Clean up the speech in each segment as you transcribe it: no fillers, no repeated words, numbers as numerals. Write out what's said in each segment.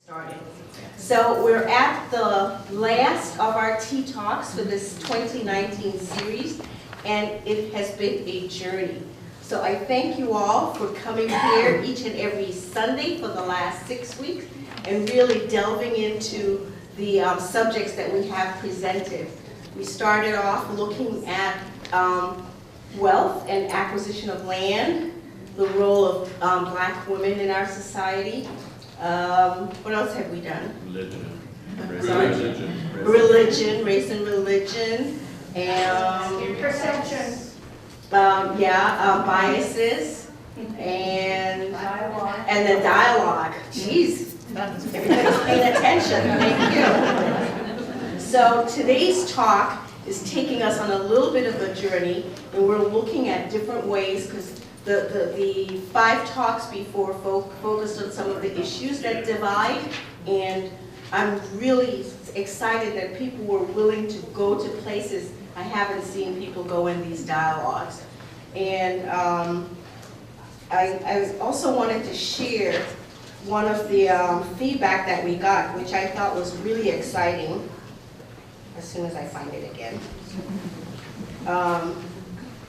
Started. So we're at the last of our Tea Talks for this 2019 series, and it has been a journey. So I thank you all for coming here each and every Sunday for the last 6 weeks and really delving into the subjects that we have presented. We started off looking at wealth and acquisition of land, the role of Black women in our society. What else have we done? Religion, race and religion, and Perception. biases, and the dialogue. Jeez, everybody's paying attention. Thank you. So today's talk is taking us on a little bit of a journey, and we're looking at different ways because the 5 talks before focused on some of the issues that divide, and I'm really excited that people were willing to go to places I haven't seen people go in these dialogues. And I also wanted to share one of the feedback that we got, which I thought was really exciting, as soon as I find it again.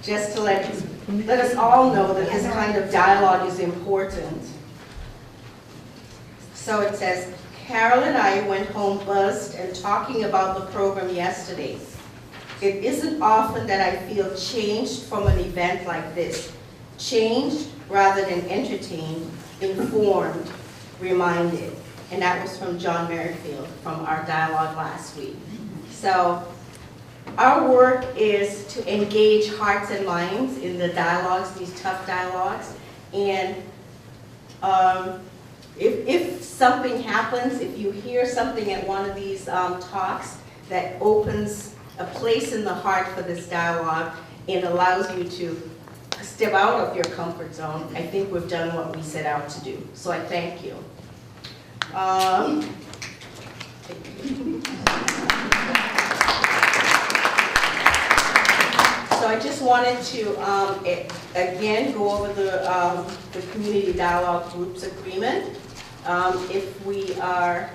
Just to let us all know that this kind of dialogue is important. So it says, Carol and I went home buzzed and talking about the program yesterday. It isn't often that I feel changed from an event like this. Changed rather than entertained, informed, reminded. And that was from John Merrifield from our dialogue last week. So our work is to engage hearts and minds in the dialogues, these tough dialogues. And if something happens, if you hear something at one of these talks that opens a place in the heart for this dialogue and allows you to step out of your comfort zone, I think we've done what we set out to do. So I thank you. So I just wanted to, again, go over the Community Dialogue Group's agreement. If we are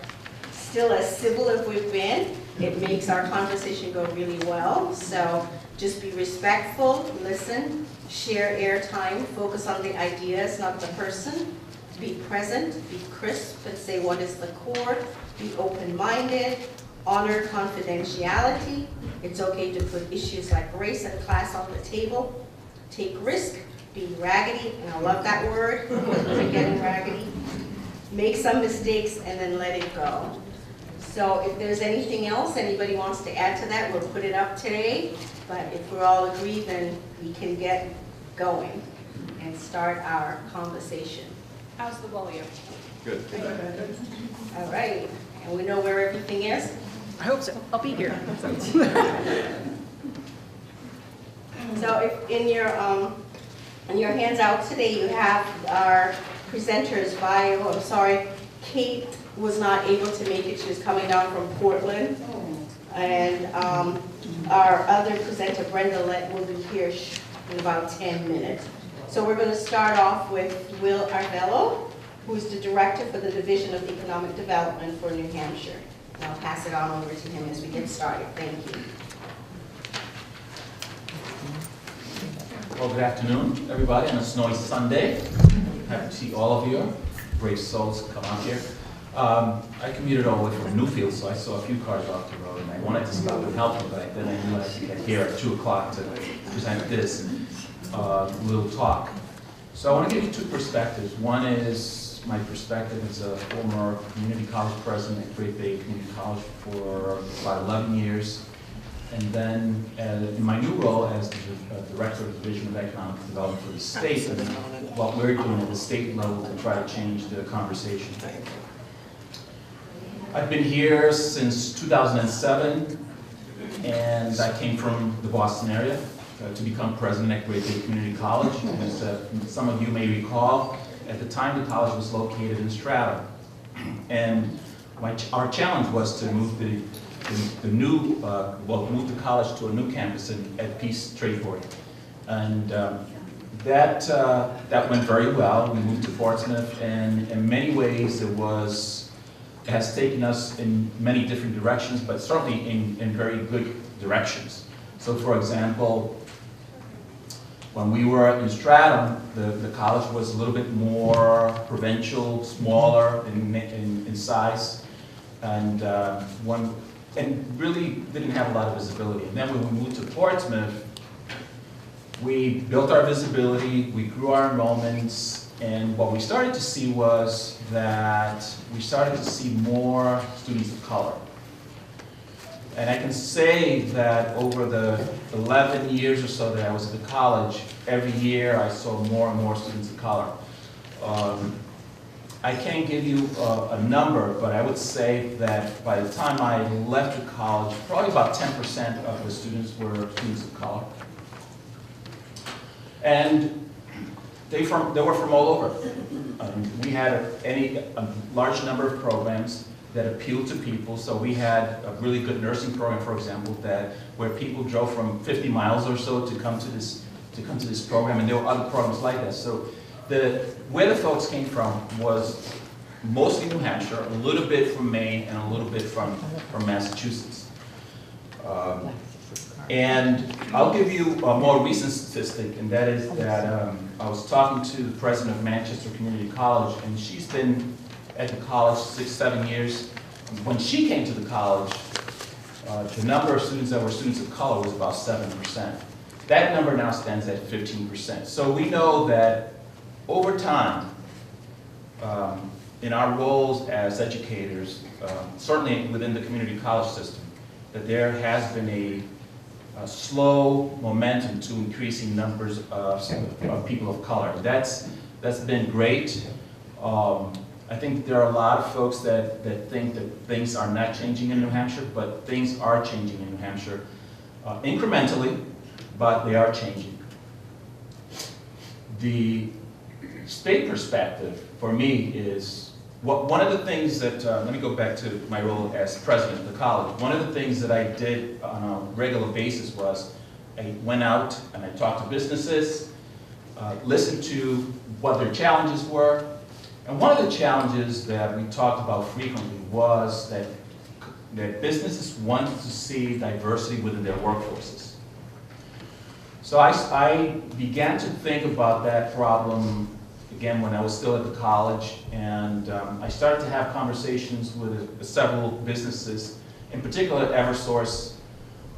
still as civil as we've been, it makes our conversation go really well. So just be respectful, listen, share airtime, focus on the ideas, not the person. Be present, be crisp, and say what is the core. Be open-minded, honor confidentiality. It's okay to put issues like race and class on the table. Take risk, be raggedy, and I love that word, because we're getting raggedy. Make some mistakes and then let it go. So if there's anything else anybody wants to add to that, we'll put it up today. But if we're all agreed, then we can get going and start our conversation. How's the volume? Good. All right, and we know where everything is? I hope so. I'll be here. So if in your hands out today, you have our presenter's bio. I'm sorry, Kate was not able to make it. She was coming down from Portland. And our other presenter, Brenda Lett, will be here in about 10 minutes. So we're going to start off with Will Arvello, who is the Director for the Division of Economic Development for New Hampshire. And I'll pass it on over to him as we get started. Thank you. Well, good afternoon, everybody, on a snowy Sunday. Happy to see all of you. Brave souls come out here. I commuted all the way from Newfield, so I saw a few cars off the road, and I wanted to stop and help them, but then I knew I had to get here at 2 o'clock to present this little talk. So I want to give you 2 perspectives. One is my perspective as a former community college president at Great Bay Community College for about 11 years. And then in my new role as the Director of the Division of Economic Development for the state, and what we're doing at the state level to try to change the conversation. I've been here since 2007, and I came from the Boston area to become president at Great Bay Community College. And as some of you may recall, at the time the college was located in Stratham. And our challenge was to move move the college to a new campus at Peace Trade-Port. And that went very well. We moved to Portsmouth, and in many ways it was has taken us in many different directions, but certainly in very good directions. So for example, when we were in Stratham, the college was a little bit more provincial, smaller in size, and really didn't have a lot of visibility. And then when we moved to Portsmouth, we built our visibility, we grew our enrollments, and what we started to see was that we started to see more students of color. And I can say that over the 11 years or so that I was at the college, every year I saw more and more students of color. I can't give you a number, but I would say that by the time I left the college, probably about 10% of the students were students of color. And they were from all over. We had a large number of programs that appealed to people. So we had a really good nursing program, for example, where people drove from 50 miles or so to come to this program, and there were other programs like that. So where the folks came from was mostly New Hampshire, a little bit from Maine, and a little bit from Massachusetts. And I'll give you a more recent statistic, and that is that I was talking to the president of Manchester Community College, and she's been at the college 6-7 years. When she came to the college, the number of students that were students of color was about 7%. That number now stands at 15%. So we know that over time, in our roles as educators, certainly within the community college system, that there has been a slow momentum to increasing numbers of people of color. That's been great. I think there are a lot of folks that think that things are not changing in New Hampshire, but things are changing in New Hampshire incrementally, but they are changing. The state perspective for me is one of the things that, let me go back to my role as president of the college. One of the things that I did on a regular basis was I went out and I talked to businesses, listened to what their challenges were. And one of the challenges that we talked about frequently was that businesses wanted to see diversity within their workforces. So I began to think about that problem again when I was still at the college, and I started to have conversations with several businesses, in particular Eversource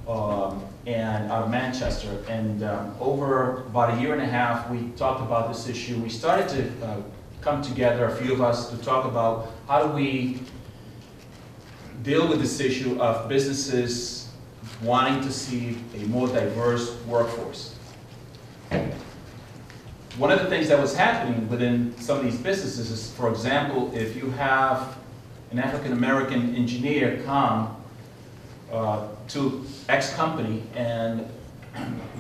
and out of Manchester. And over about a year and a half, we talked about this issue. We started to come together, a few of us, to talk about how do we deal with this issue of businesses wanting to see a more diverse workforce. One of the things that was happening within some of these businesses is, for example, if you have an African-American engineer come to X company and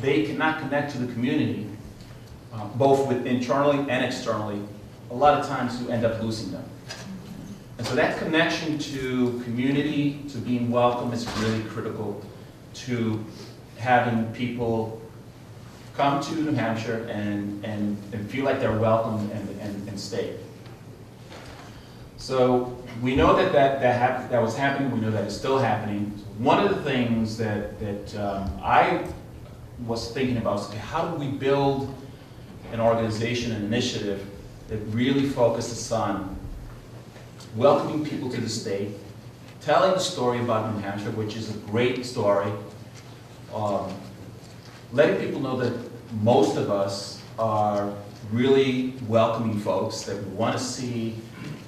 they cannot connect to the community, both internally and externally, a lot of times you end up losing them. And so that connection to community, to being welcome, is really critical to having people come to New Hampshire and feel like they're welcome and stay. So we know that was happening, we know that it's still happening. One of the things that I was thinking about is, how do we build an organization, an initiative that really focuses on welcoming people to the state, telling the story about New Hampshire, which is a great story, letting people know that most of us are really welcoming folks, that we want to see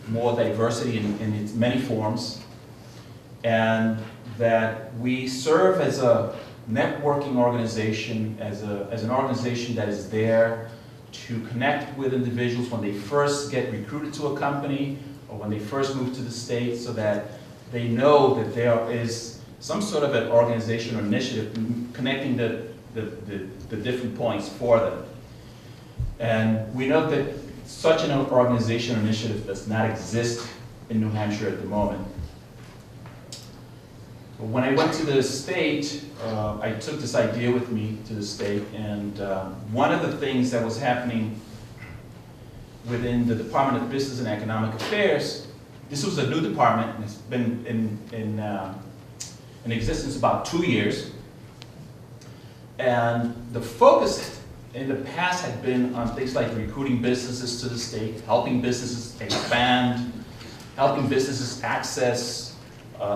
more diversity in its many forms, and that we serve as a networking organization, as an organization that is there to connect with individuals when they first get recruited to a company or when they first move to the state, so that they know that there is some sort of an organization or initiative connecting the different points for them. And we know that such an organization or initiative does not exist in New Hampshire at the moment. When I went to the state, I took this idea with me to the state, and one of the things that was happening within the Department of Business and Economic Affairs, This was a new department, and it's been in existence about 2 years. And the focus in the past had been on things like recruiting businesses to the state, helping businesses expand, helping businesses access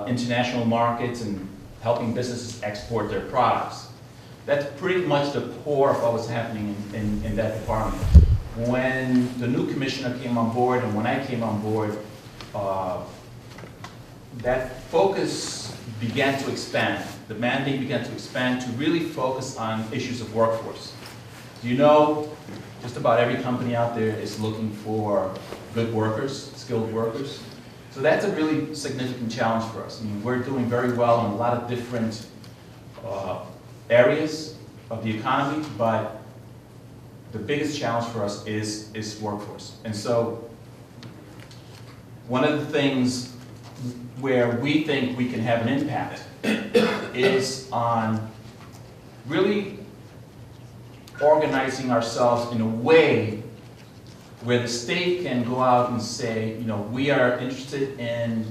international markets, and helping businesses export their products. That's pretty much the core of what was happening in that department. When the new commissioner came on board and when I came on board, that focus began to expand. The mandate began to expand to really focus on issues of workforce. You know, just about every company out there is looking for good workers, skilled workers. So that's a really significant challenge for us. I mean, we're doing very well in a lot of different areas of the economy, but the biggest challenge for us is workforce. And so one of the things where we think we can have an impact is on really organizing ourselves in a way where the state can go out and say, you know, we are interested in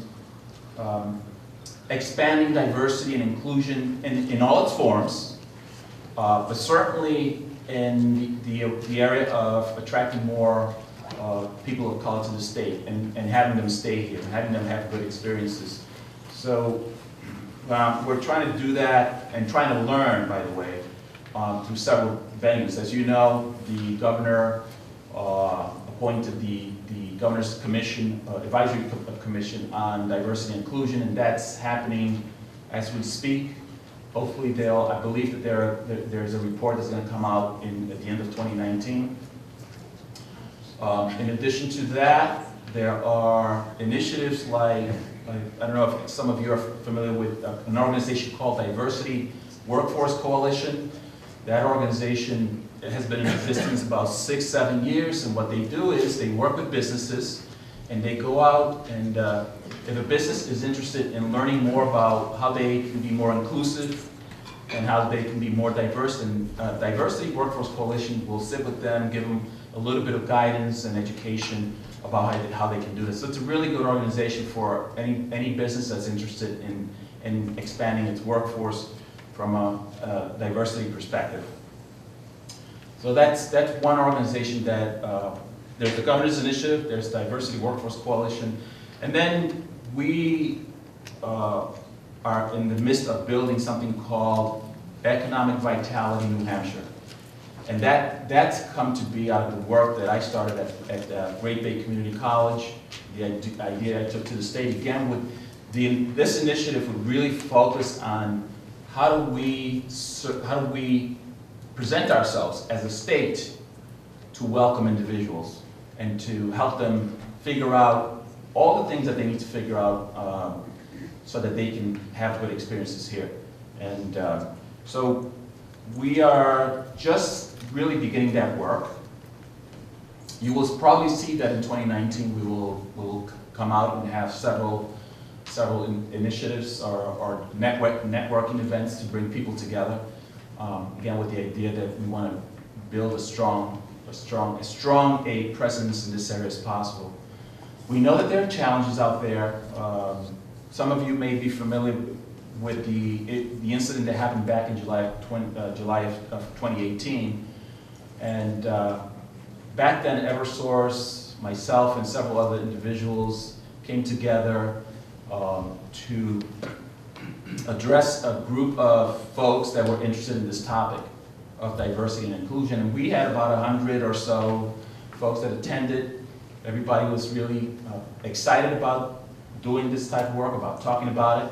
expanding diversity and inclusion in all its forms, but certainly in the area of attracting more people of color to the state and having them stay here, and having them have good experiences. So we're trying to do that and trying to learn, by the way, through several venues. As you know, the governor appointed the Governor's Commission, Advisory Commission on Diversity and Inclusion, and that's happening as we speak. Hopefully I believe that there's a report that's going to come out at the end of 2019. In addition to that, there are initiatives like, I don't know if some of you are familiar with an organization called Diversity Workforce Coalition. That organization has been in existence about 6-7 years, and what they do is they work with businesses, and they go out and if a business is interested in learning more about how they can be more inclusive and how they can be more diverse, and Diversity Workforce Coalition will sit with them, give them a little bit of guidance and education about how they can do this. So it's a really good organization for any business that's interested in expanding its workforce from a diversity perspective. So that's one organization that, there's the Governor's Initiative, there's Diversity Workforce Coalition, and then we are in the midst of building something called Economic Vitality New Hampshire. And that's come to be out of the work that I started at Great Bay Community College, the idea I took to the state. Again, this initiative would really focus on how do we present ourselves as a state to welcome individuals and to help them figure out all the things that they need to figure out so that they can have good experiences here. And so we are just really beginning that work. You will probably see that in 2019 we will come out and have several initiatives or networking events to bring people together. Again, with the idea that we want to build as strong a presence in this area as possible. We know that there are challenges out there. Some of you may be familiar with the incident that happened back in July of 2018. And back then, Eversource, myself, and several other individuals came together to address a group of folks that were interested in this topic of diversity and inclusion. And we had about 100 or so folks that attended. Everybody was really excited about doing this type of work, about talking about it.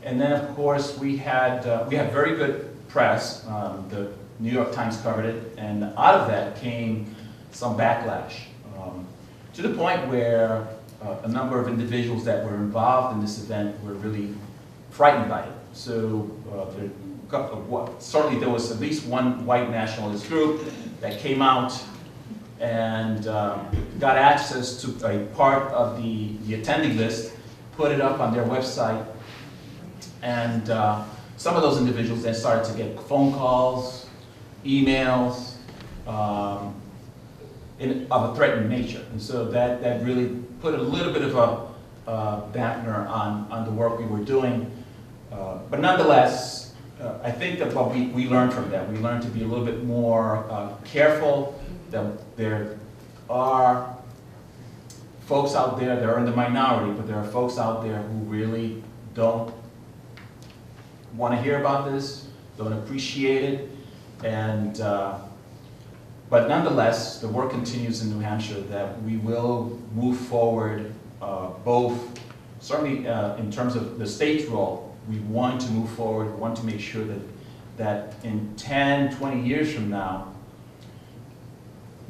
And then, of course, we had very good press. The New York Times covered it, and out of that came some backlash, to the point where a number of individuals that were involved in this event were really frightened by it. So certainly there was at least one white nationalist group that came out and got access to a part of the attending list, put it up on their website, and some of those individuals then started to get phone calls, emails of a threatening nature. And so that really put a little bit of dampener on the work we were doing. But nonetheless, I think that what we learned from that, we learned to be a little bit more careful, that there are folks out there that are in the minority, but there are folks out there who really don't want to hear about this, don't appreciate it, and but nonetheless, the work continues in New Hampshire, that we will move forward both, certainly in terms of the state's role, we want to move forward, we want to make sure that in 10, 20 years from now,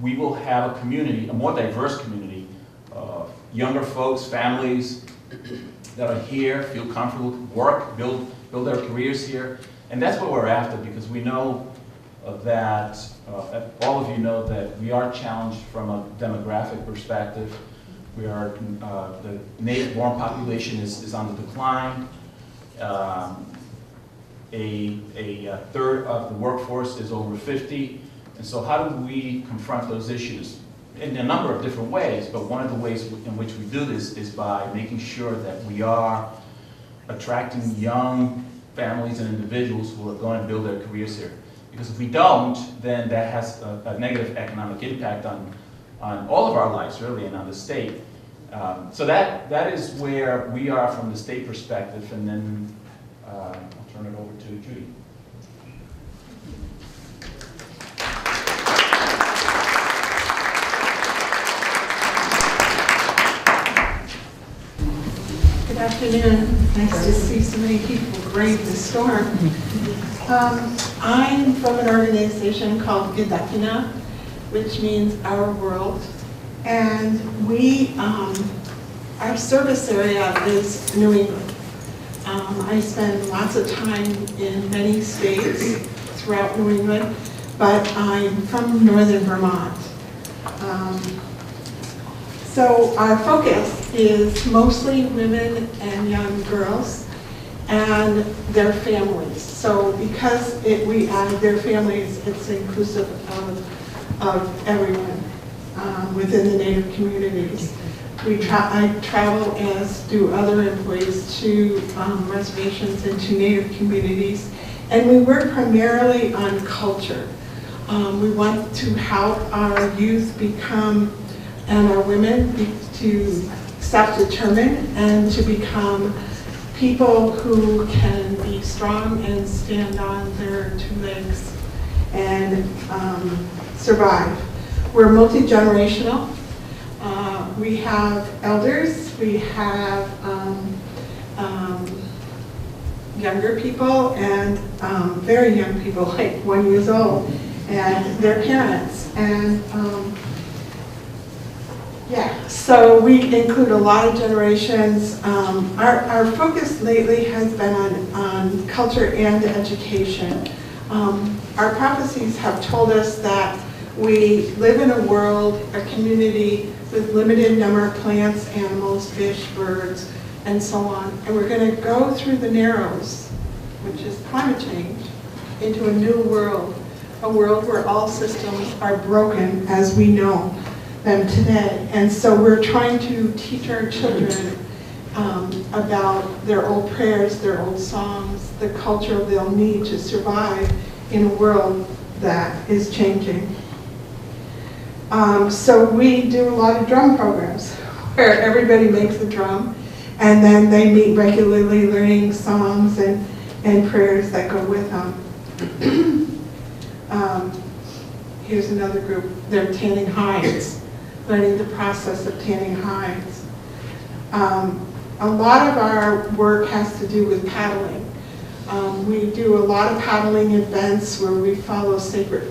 we will have a community, a more diverse community, younger folks, families that are here, feel comfortable, work, build their careers here. And that's what we're after, because we know that, all of you know that we are challenged from a demographic perspective. We are, the native-born population is on the decline. A third of the workforce is over 50. And so how do we confront those issues? In a number of different ways, but one of the ways in which we do this is by making sure that we are attracting young families and individuals who are going to build their careers here. Because if we don't, then that has a negative economic impact on all of our lives, really, and on the state. So that is where we are from the state perspective, and then I'll turn it over to Judy. Good afternoon. Nice to see so many people brave the storm. I'm from an organization called Gedakina, which means Our World. And our service area is New England. I spend lots of time in many states throughout New England, but I'm from northern Vermont. So our focus is mostly women and young girls and their families. So because we added their families, it's inclusive of everyone within the Native communities. I travel, as do other employees, to reservations and to Native communities, and we work primarily on culture. We want to help our youth become, and our women, to self-determine and to become people who can be strong and stand on their two legs and survive. We're multi-generational. We have elders, we have younger people, and very young people, like 1 year old, and their parents. And yeah, so we include a lot of generations. Our focus lately has been on culture and education. Our prophecies have told us that we live in a world, a community with limited number of plants, animals, fish, birds, and so on. And we're going to go through the narrows, which is climate change, into a new world, a world where all systems are broken as we know them today. And so we're trying to teach our children about their old prayers, their old songs, the culture they'll need to survive in a world that is changing. So we do a lot of drum programs where everybody makes a drum, and then they meet regularly learning songs and prayers that go with them. Here's another group, they're tanning hides, learning the process of tanning hides. A lot of our work has to do with paddling. We do a lot of paddling events where we follow sacred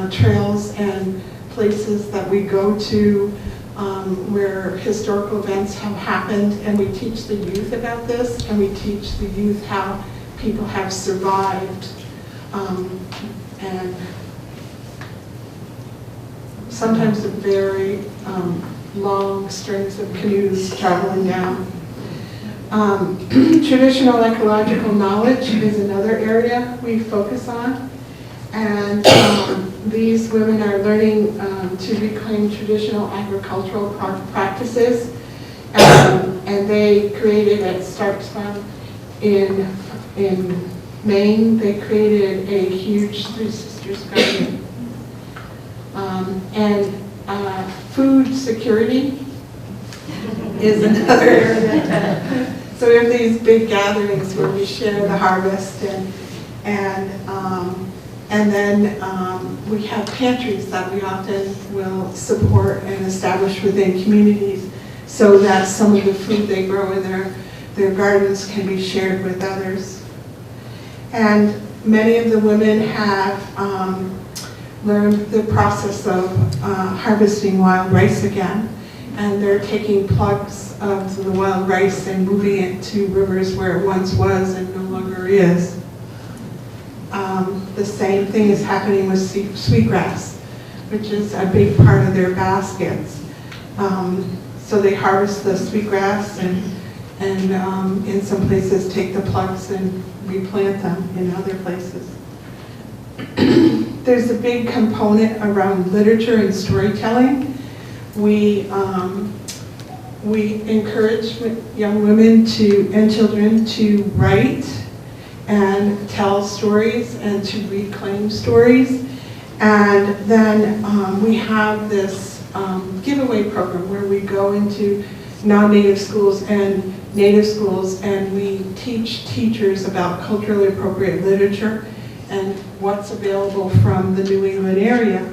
trails and places that we go to where historical events have happened, and we teach the youth about this, and we teach the youth how people have survived, and sometimes a very long strings of canoes traveling down. Traditional ecological knowledge is another area we focus on. And these women are learning to reclaim traditional agricultural practices. And they created, it starts from in Maine, they created a huge Three Sisters garden. And food security is another area. So we have these big gatherings where we share the harvest, and then we have pantries that we often will support and establish within communities, so that some of the food they grow in their gardens can be shared with others. And many of the women have learned the process of harvesting wild rice again, and they're taking plugs of the wild rice and moving it to rivers where it once was and no longer is. The same thing is happening with sweetgrass, which is a big part of their baskets. So they harvest the sweetgrass and in some places take the plugs and replant them in other places. There's a big component around literature and storytelling. We encourage young women and children to write and tell stories and to reclaim stories. And then we have this giveaway program where we go into non-Native schools and Native schools, and we teach teachers about culturally appropriate literature and what's available from the New England area.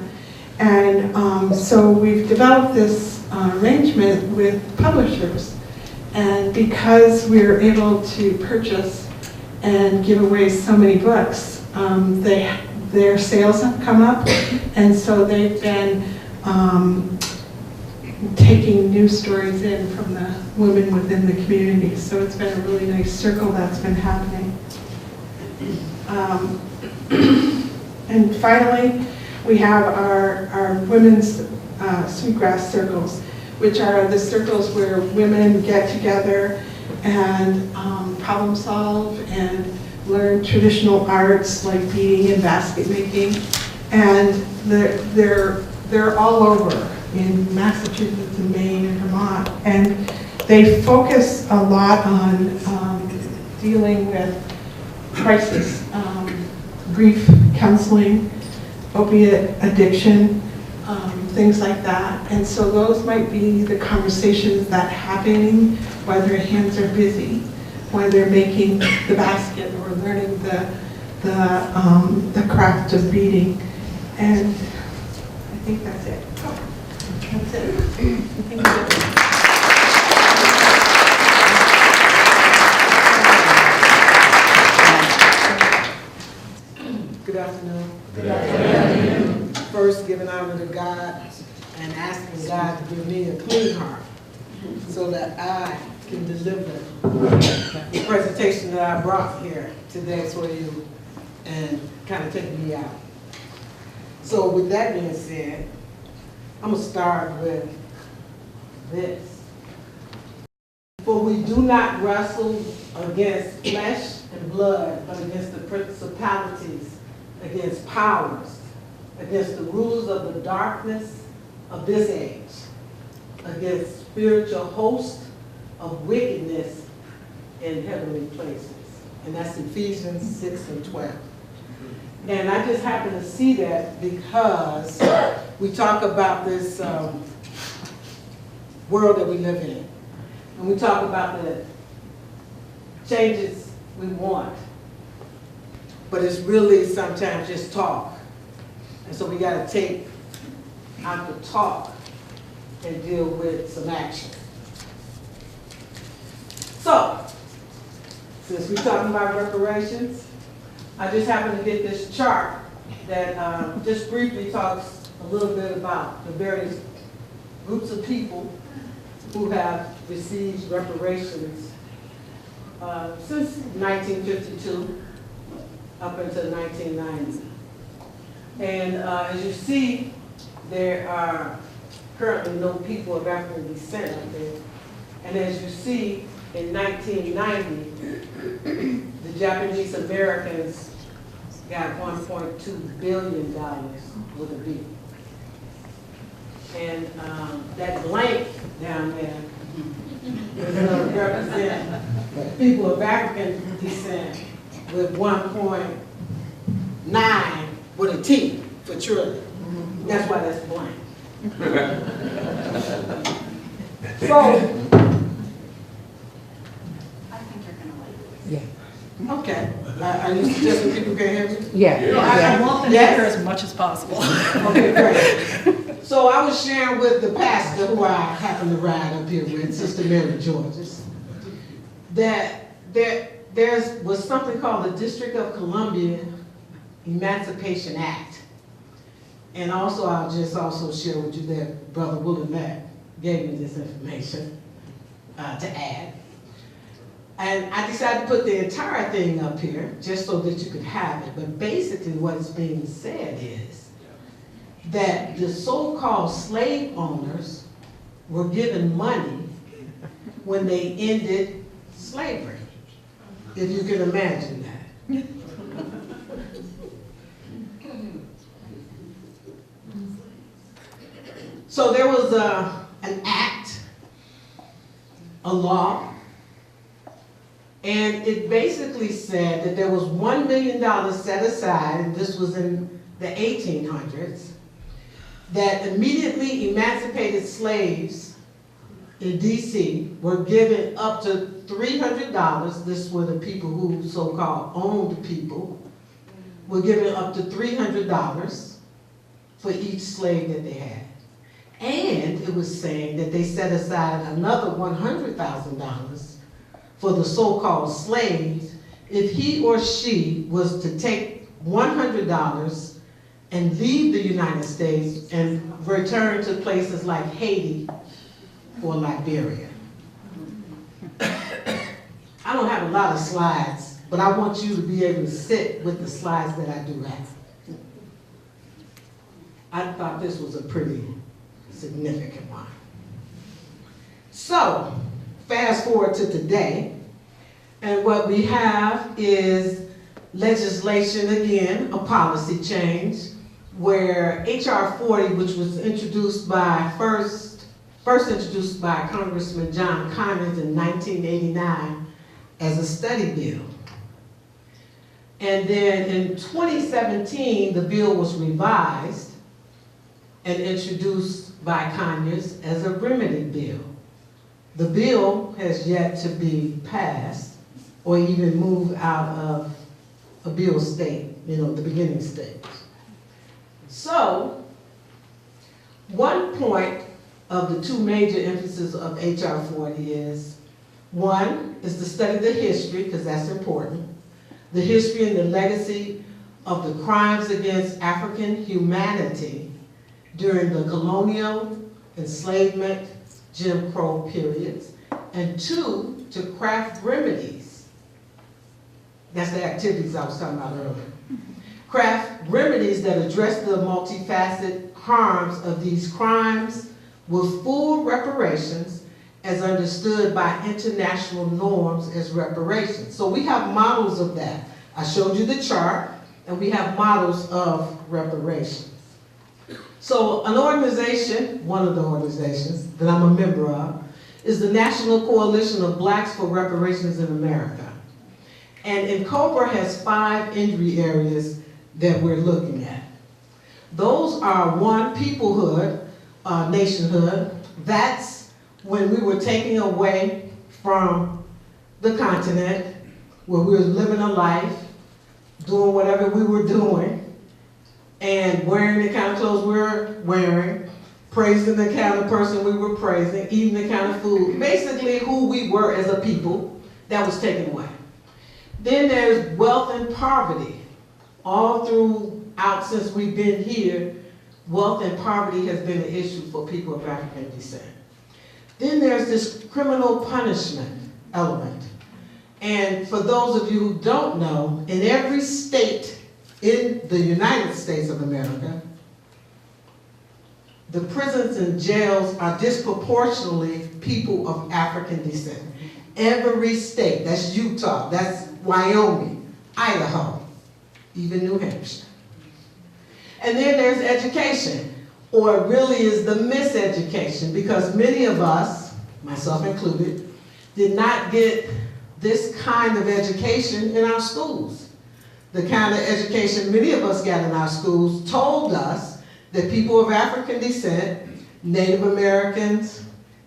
And so we've developed this arrangement with publishers. And because we're able to purchase and give away so many books, their sales have come up. And so they've been taking new stories in from the women within the community. So it's been a really nice circle that's been happening. And finally, we have our women's sweetgrass circles, which are the circles where women get together and problem solve and learn traditional arts like beading and basket making. And they're all over in Massachusetts and Maine and Vermont. And they focus a lot on dealing with crisis, grief counseling, opiate addiction, things like that. And so those might be the conversations that happening while their hands are busy, while they're making the basket or learning the craft of beading. And I think that's it. That's it. Thank you. Good afternoon. Good afternoon. First, giving honor to God and asking God to give me a clean heart so that I can deliver the presentation that I brought here today for you and kind of take me out. So with that being said, I'm going to start with this. For we do not wrestle against flesh and blood, but against the principalities, against powers, against the rulers of the darkness of this age, against spiritual hosts of wickedness in heavenly places. And that's Ephesians 6 and 12. And I just happen to see that because we talk about this world that we live in. And we talk about the changes we want. But it's really sometimes just talk. And so we got to take out the talk and deal with some action. So, since we're talking about reparations, I just happened to get this chart that just briefly talks a little bit about the various groups of people who have received reparations since 1952 up until 1990. And as you see, there are currently no people of African descent up there. And as you see, in 1990, the Japanese Americans got $1.2 billion with a B. And that blank down there is going to represent people of African descent with 1.9 with a T for trillion. That's why that's blank. So, I think you're gonna like it. okay. Are you suggesting people can hear me? I want them to Yes. hear as much as possible. Okay, great. So I was sharing with the pastor who I happen to ride up here with, Sister Mary Georges, that there was something called the District of Columbia Emancipation Act. And also, I'll just also share with you that Brother Willard gave me this information to add. And I decided to put the entire thing up here just so that you could have it. But basically what's being said is that the so-called slave owners were given money when they ended slavery, if you can imagine that. So there was an act, a law, and it basically said that there was $1 million set aside, and this was in the 1800s, that immediately emancipated slaves in DC were given up to $300. This were the people who so-called owned people, were given up to $300 for each slave that they had. And it was saying that they set aside another $100,000 for the so-called slaves if he or she was to take $100 and leave the United States and return to places like Haiti or Liberia. I don't have a lot of slides, but I want you to be able to sit with the slides that I do have. I thought this was a pretty significant one. So, fast forward to today, and what we have is legislation again, a policy change, where H.R. 40, which was introduced by, first introduced by Congressman John Conyers in 1989 as a study bill. And then in 2017, the bill was revised and introduced by Conyers as a remedy bill. The bill has yet to be passed or even moved out of a bill state, the beginning stage. So, one point of the two major emphases of H.R. 40 is, one is to study the history, because that's important, the history and the legacy of the crimes against African humanity during the colonial, enslavement, Jim Crow periods, and two, to craft remedies. That's the activities I was talking about earlier. Craft remedies that address the multifaceted harms of these crimes with full reparations as understood by international norms as reparations. So we have models of that. I showed you the chart, and we have models of reparations. So an organization, one of the organizations that I'm a member of, is the National Coalition of Blacks for Reparations in America. And NCOBRA has 5 injury areas that we're looking at. Those are one, peoplehood, nationhood. That's when we were taken away from the continent, where we were living a life, doing whatever we were doing, and wearing the kind of clothes we were wearing, praising the kind of person we were praising, eating the kind of food, basically who we were as a people, that was taken away. Then there's wealth and poverty. All throughout since we've been here, wealth and poverty has been an issue for people of African descent. Then there's this criminal punishment element. And for those of you who don't know, in every state in the United States of America, the prisons and jails are disproportionately people of African descent. Every state, that's Utah, that's Wyoming, Idaho, even New Hampshire. And then there's education, or it really is the miseducation, because many of us, myself included, did not get this kind of education in our schools. The kind of education many of us got in our schools told us that people of African descent, Native Americans,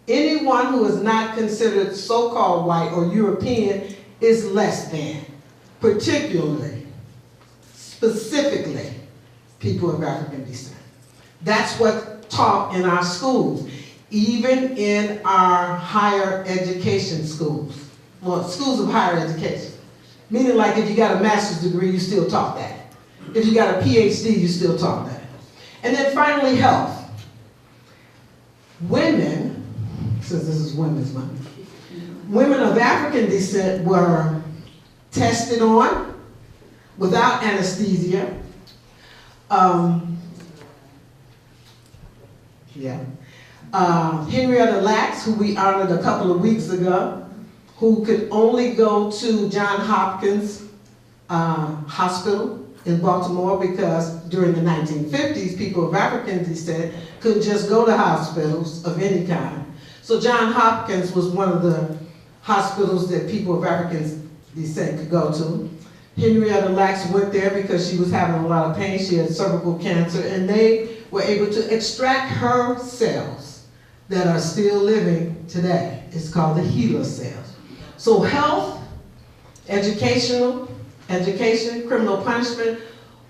anyone who is not considered so-called white or European is less than, particularly, specifically, people of African descent. That's what's taught in our schools, even in our higher education schools, well, schools of higher education. Meaning like if you got a master's degree, you still taught that. If you got a PhD, you still taught that. And then finally, health. Women, since this is Women's Month, women of African descent were tested on without anesthesia. Henrietta Lacks, who we honored a couple of weeks ago, who could only go to Johns Hopkins Hospital in Baltimore because during the 1950s, people of African descent couldn't just go to hospitals of any kind. So Johns Hopkins was one of the hospitals that people of African descent could go to. Henrietta Lacks went there because she was having a lot of pain. She had cervical cancer, and they were able to extract her cells that are still living today. It's called the HeLa cells. So health, education, criminal punishment,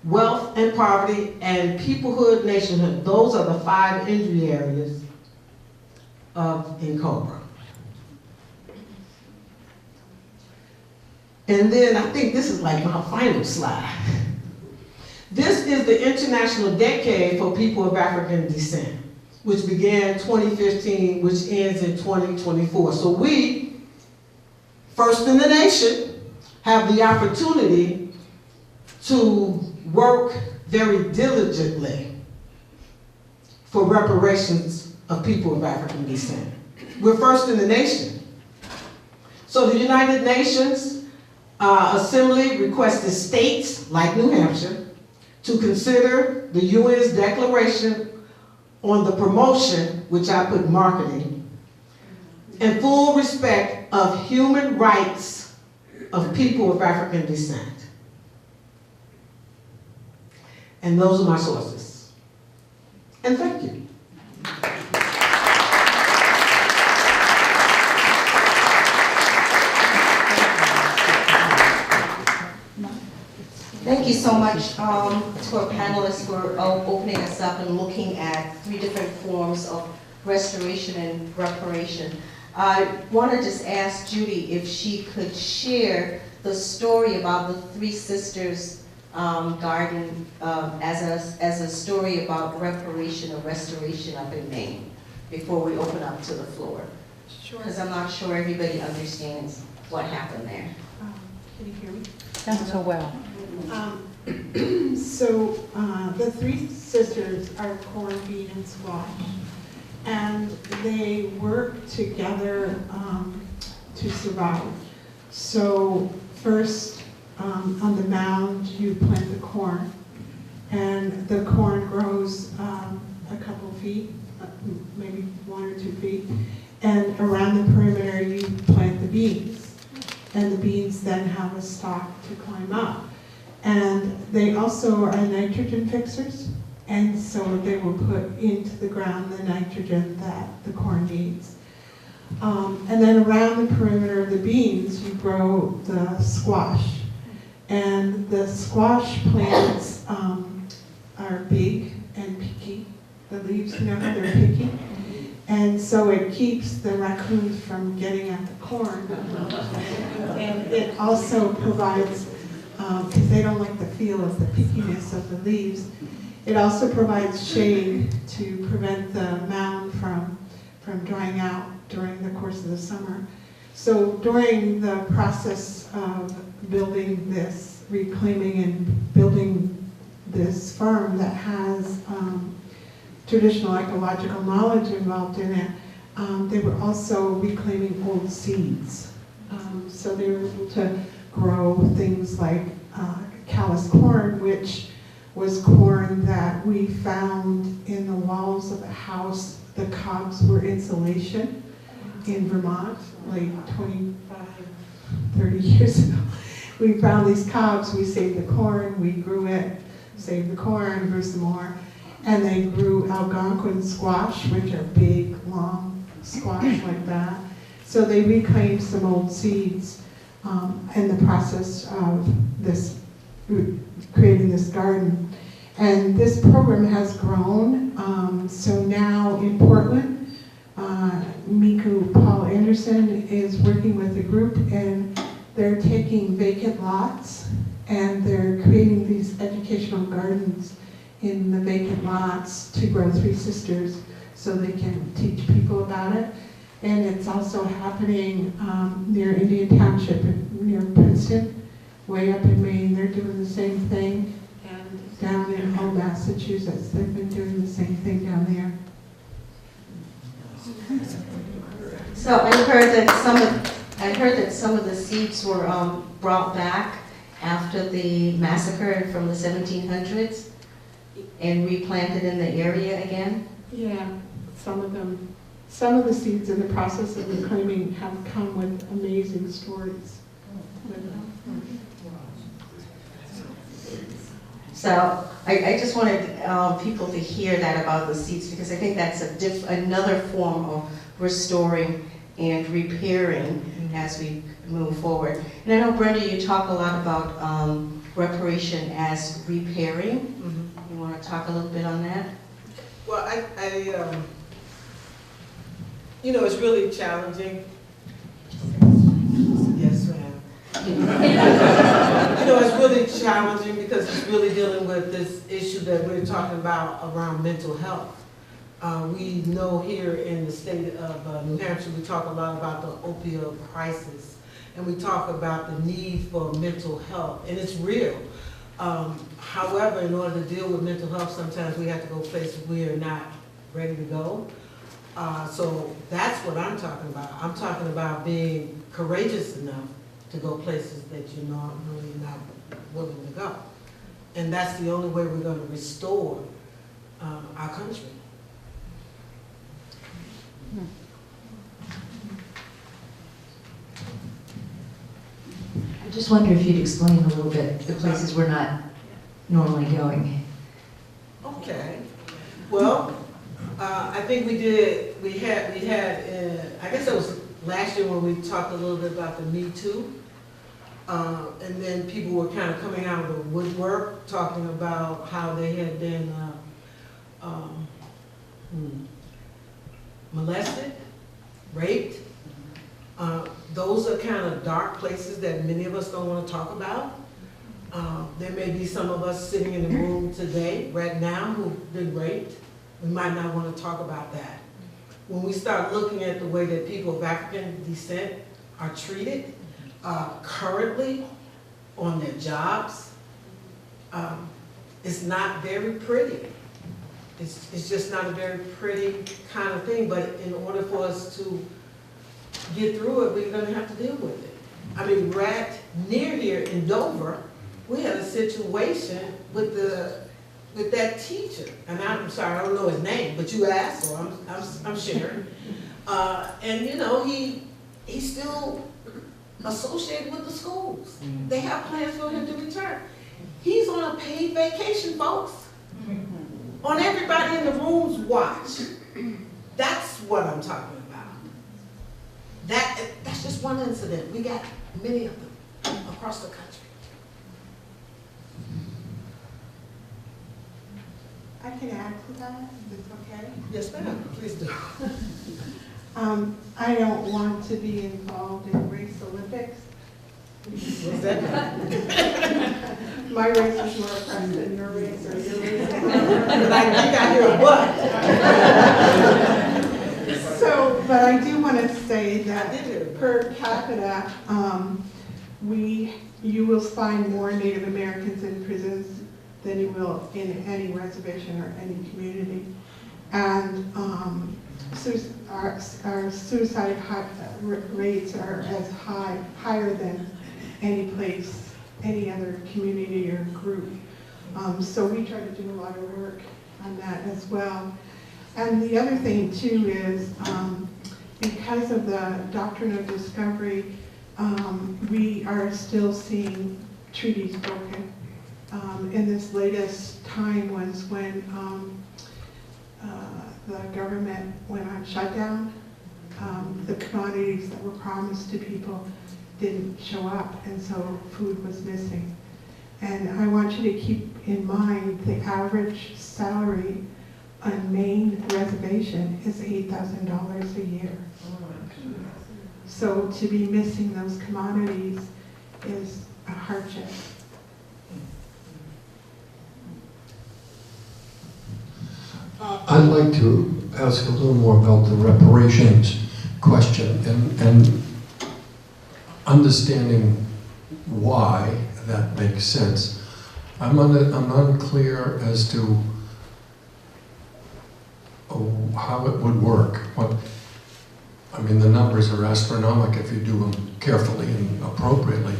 wealth and poverty, and peoplehood, nationhood. Those are the 5 injury areas of NCOBRA. And then I think this is like my final slide. This is the International Decade for People of African Descent, which began 2015, which ends in 2024. So we, first in the nation, have the opportunity to work very diligently for reparations of people of African descent. We're first in the nation. So the United Nations Assembly requested states, like New Hampshire, to consider the UN's declaration on the promotion, which I put marketing, and full respect of human rights of people of African descent. And those are my sources. And thank you. Thank you so much to our panelists for opening us up and looking at 3 different forms of restoration and reparation. I want to just ask Judy if she could share the story about the Three Sisters garden as a story about reparation or restoration up in Maine before we open up to the floor. Sure. Because I'm not sure everybody understands what happened there. Can you hear me? Not so well. The Three Sisters are corn, bean, and squash. And they work together to survive. So first, on the mound, you plant the corn. And the corn grows a couple feet, maybe 1 or 2 feet. And around the perimeter, you plant the beans. And the beans then have a stalk to climb up. And they also are nitrogen fixers, and so they will put into the ground the nitrogen that the corn needs. And then around the perimeter of the beans, you grow the squash. And the squash plants are big and picky. The leaves, you know how they're picky? And so it keeps the raccoons from getting at the corn. And it also provides, because they don't like the feel of the pickiness of the leaves, it also provides shade to prevent the mound from drying out during the course of the summer. So during the process of building this, reclaiming and building this farm that has traditional ecological knowledge involved in it, they were also reclaiming old seeds. So they were able to grow things like callus corn, which was corn that we found in the walls of a house. The cobs were insulation in Vermont, like 25, 30 years ago. We found these cobs, we saved the corn, we grew it, saved the corn, grew some more. And they grew Algonquin squash, which are big, long squash like that. So they reclaimed some old seeds in the process of this, creating this garden. And this program has grown. So now in Portland, Miku Paul Anderson is working with a group, and they're taking vacant lots and they're creating these educational gardens in the vacant lots to grow Three Sisters so they can teach people about it. And it's also happening near Indian Township, near Princeton, way up in Maine. They're doing the same thing. And down in Hull, Massachusetts, they've been doing the same thing down there. So I heard that some of the seeds were brought back after the massacre from the 1700s and replanted in the area again. Yeah, some of the seeds in the process of reclaiming have come with amazing stories. So I just wanted people to hear that about the seeds, because I think that's another form of restoring and repairing as we move forward. And I know, Brenda, you talk a lot about reparation as repairing. You want to talk a little bit on that? Well, you know, it's really challenging. Yes, ma'am. You know, it's really challenging because it's really dealing with this issue that we're talking about around mental health. We know here in the state of New Hampshire, we talk a lot about the opioid crisis, and we talk about the need for mental health, and it's real. However, in order to deal with mental health, sometimes we have to go places we are not ready to go. So that's what I'm talking about. I'm talking about being courageous enough to go places that you're normally not willing to go. And that's the only way we're going to restore our country. I just wonder if you'd explain a little bit the places we're not normally going. Okay. Well, I think we had, I guess it was last year when we talked a little bit about the Me Too. And then people were kind of coming out of the woodwork, talking about how they had been molested, raped. Those are kind of dark places that many of us don't want to talk about. There may be some of us sitting in the room today, right now, who've been raped. We might not want to talk about that. When we start looking at the way that people of African descent are treated currently on their jobs, it's not very pretty. It's just not a very pretty kind of thing, but in order for us to get through it, we're going to have to deal with it. I mean, right near here in Dover, we had a situation with that teacher, and I'm sorry, I don't know his name, but you asked, so I'm sharing. And you know, he's still associated with the schools. They have plans for him to return. He's on a paid vacation, folks. On everybody in the room's watch. That's what I'm talking about. That's just one incident. We got many of them across the country. I can add to that, if it's okay. Yes, ma'am. Please do. I don't want to be involved in race Olympics. What's that? My race is more oppressed than your race, or your race is more And I think I hear a what? So, but I do want to say I that did hear a per capita, you will find more Native Americans in prisons than you will in any reservation or any community. And our suicide rates are higher than any place any other community or group. So we try to do a lot of work on that as well. And the other thing too is, because of the doctrine of discovery, we are still seeing treaties broken. In this latest time was when the government went on shutdown. The commodities that were promised to people didn't show up, and so food was missing. And I want you to keep in mind the average salary on Maine reservation is $8,000 a year. So to be missing those commodities is a hardship. I'd like to ask a little more about the reparations question and understanding why that makes sense. I'm unclear as to how it would work. I mean, the numbers are astronomical if you do them carefully and appropriately.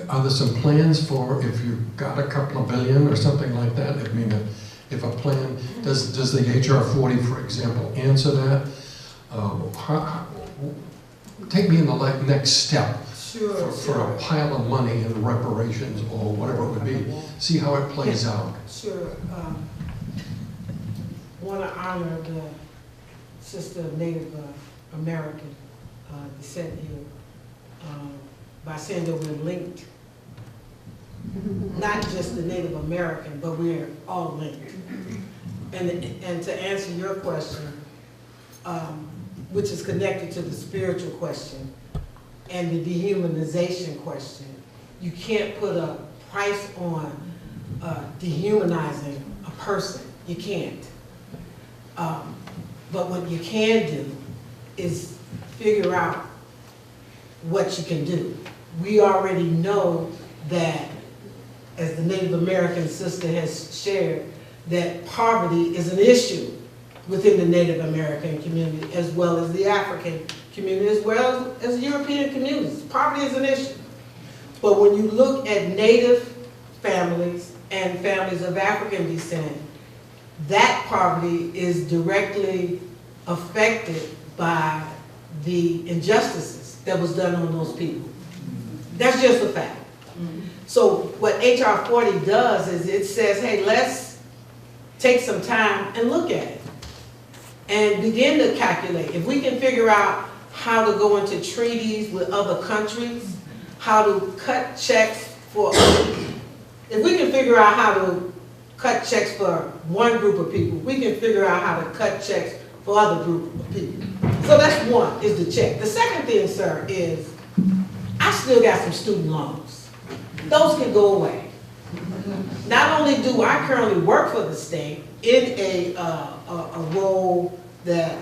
Are there some plans for if you've got a couple of billion or something like that? I mean, if a plan, does the HR 40, for example, answer that? Take me in the next step for a pile of money in reparations or whatever it would be. See how it plays out. Sure. Want to honor the sister of Native American descent here by saying that we're linked. Not just the Native American, but we're all linked. And to answer your question, which is connected to the spiritual question and the dehumanization question, you can't put a price on dehumanizing a person. You can't. But what you can do is figure out what you can do. We already know that, as the Native American sister has shared, that poverty is an issue within the Native American community, as well as the African community, as well as European communities. Poverty is an issue. But when you look at Native families and families of African descent, that poverty is directly affected by the injustices that was done on those people. That's just a fact. So what HR 40 does is it says, hey, let's take some time and look at it and begin to calculate. If we can figure out how to go into treaties with other countries, how to cut checks for if we can figure out how to cut checks for one group of people, we can figure out how to cut checks for other group of people. So that's one, is the check. The second thing, sir, is I still got some student loans. Those can go away. Not only do I currently work for the state in a role that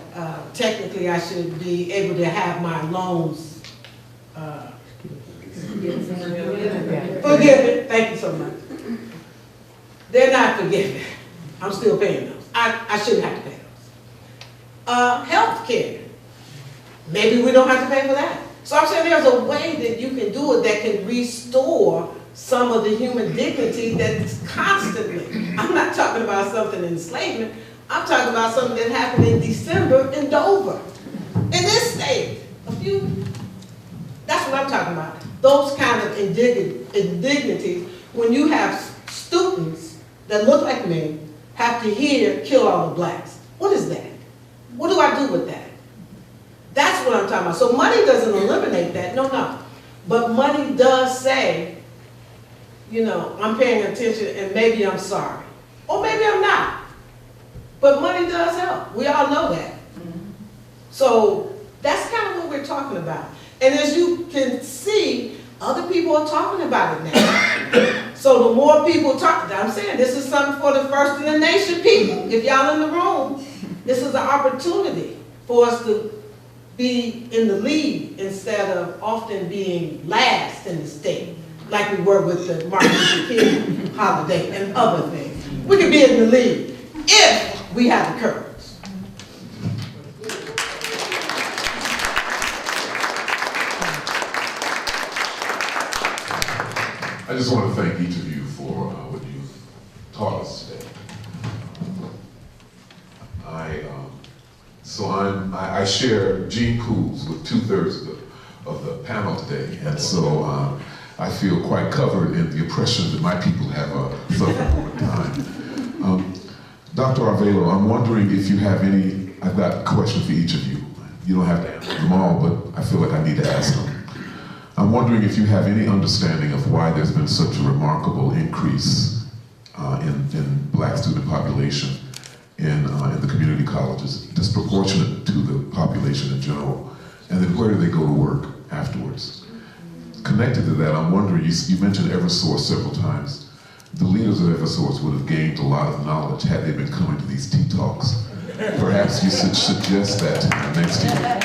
technically I should be able to have my loans forgiven. Thank you so much. They're not forgiven. I'm still paying those. I shouldn't have to pay those. Health care. Maybe we don't have to pay for that. So I'm saying there's a way that you can do it that can restore some of the human dignity that's constantly. I'm not talking about something in enslavement. I'm talking about something that happened in December in Dover. In this state. That's what I'm talking about. Those kind of indignities when you have students that look like me have to hear kill all the blacks. What is that? What do I do with that? That's what I'm talking about. So money doesn't eliminate that, no. But money does say, you know, I'm paying attention and maybe I'm sorry. Or maybe I'm not. But money does help. We all know that. So that's kind of what we're talking about. And as you can see, other people are talking about it now. So the more people talk, I'm saying this is something for the first in the nation people. If y'all in the room, this is an opportunity for us to be in the lead instead of often being last in the state, like we were with the Martin Luther King holiday and other things. We can be in the lead if we have the courage. I just want to thank each of you for what you've taught us today. I share Gene Pools with 2/3 of the panel today, and so I feel quite covered in the oppression that my people have suffered over time. Dr. Arvelo, I'm wondering if you have any, I've got a question for each of you. You don't have to answer them all, but I feel like I need to ask them. I'm wondering if you have any understanding of why there's been such a remarkable increase in black student population in the community colleges, disproportionate to the population in general, and then where do they go to work afterwards? Connected to that, I'm wondering, you mentioned Eversource several times. The leaders of Eversource would have gained a lot of knowledge had they been coming to these tea talks. Perhaps you should suggest that next year.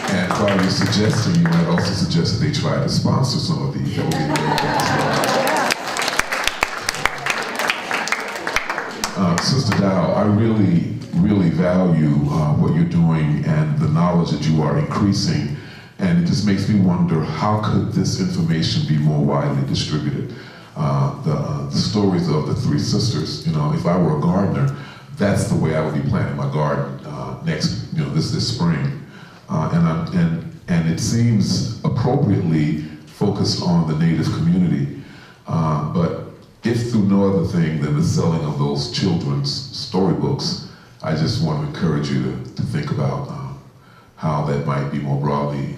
And while you're suggesting, you might also suggest that they try to sponsor some of these. That would be very good. Sister Dow, I really, really value what you're doing and the knowledge that you are increasing. And it just makes me wonder, how could this information be more widely distributed? The stories of the three sisters, you know, if I were a gardener, that's the way I would be planting my garden this spring. And it seems appropriately focused on the Native community. But if through no other thing than the selling of those children's storybooks, I just want to encourage you to think about how that might be more broadly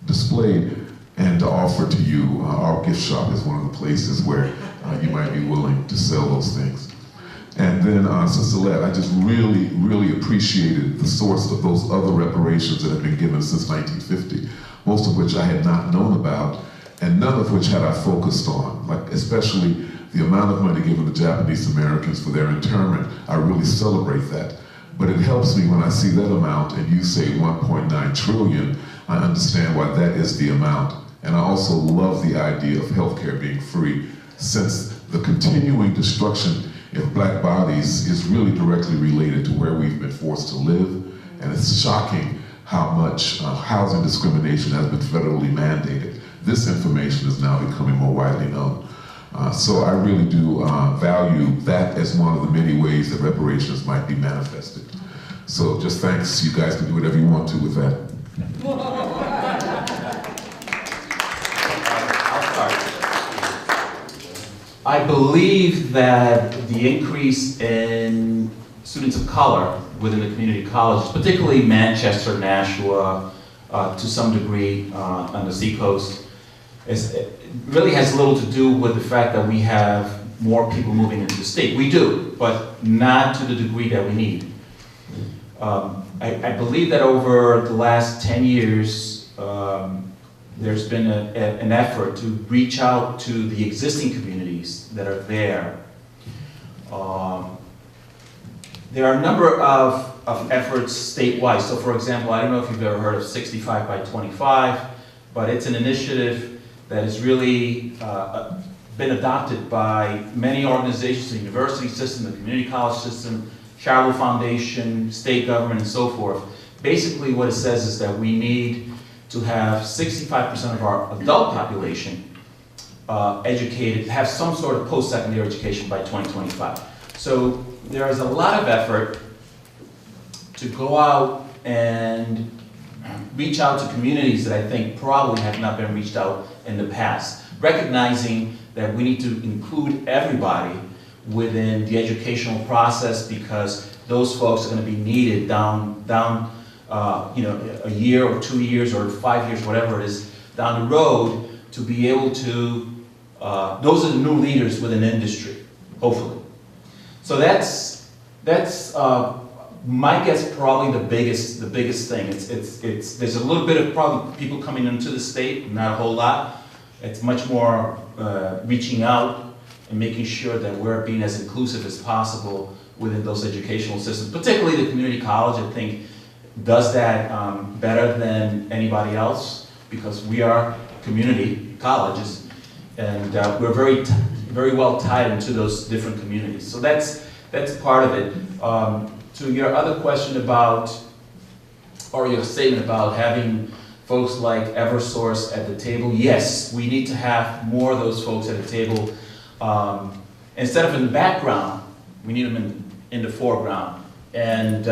displayed, and to offer to you, our gift shop is one of the places where you might be willing to sell those things. And then, Sister Lett, I just really, really appreciated the source of those other reparations that have been given since 1950, most of which I had not known about, and none of which had I focused on, like especially the amount of money given to Japanese Americans for their internment. I really celebrate that. But it helps me when I see that amount and you say 1.9 trillion, I understand why that is the amount. And I also love the idea of healthcare being free, since the continuing destruction of black bodies is really directly related to where we've been forced to live. And it's shocking how much housing discrimination has been federally mandated. This information is now becoming more widely known. So I really do value that as one of the many ways that reparations might be manifested. So just thanks, you guys can do whatever you want to with that. I believe that the increase in students of color within the community colleges, particularly Manchester, Nashua, to some degree on the Seacoast, it really has little to do with the fact that we have more people moving into the state. We do, but not to the degree that we need. I believe that over the last 10 years, there's been an effort to reach out to the existing communities that are there. There are a number of efforts statewide. So for example, I don't know if you've ever heard of 65 by 25, but it's an initiative that has really been adopted by many organizations, the university system, the community college system, Charitable Foundation, state government, and so forth. Basically what it says is that we need to have 65% of our adult population educated, have some sort of post-secondary education by 2025. So there is a lot of effort to go out and reach out to communities that I think probably have not been reached out in the past, recognizing that we need to include everybody within the educational process, because those folks are going to be needed down a year or 2 years or 5 years, whatever it is, down the road, to be able to, those are the new leaders within industry, hopefully. So that's my guess, probably the biggest thing. There's a little bit of probably people coming into the state, not a whole lot. It's much more reaching out and making sure that we're being as inclusive as possible within those educational systems, particularly the community college. I think does that better than anybody else, because we are community colleges, and we're very well tied into those different communities. So that's part of it. To your other question about, or your statement about having folks like Eversource at the table. Yes, we need to have more of those folks at the table. Instead of in the background, we need them in the foreground. And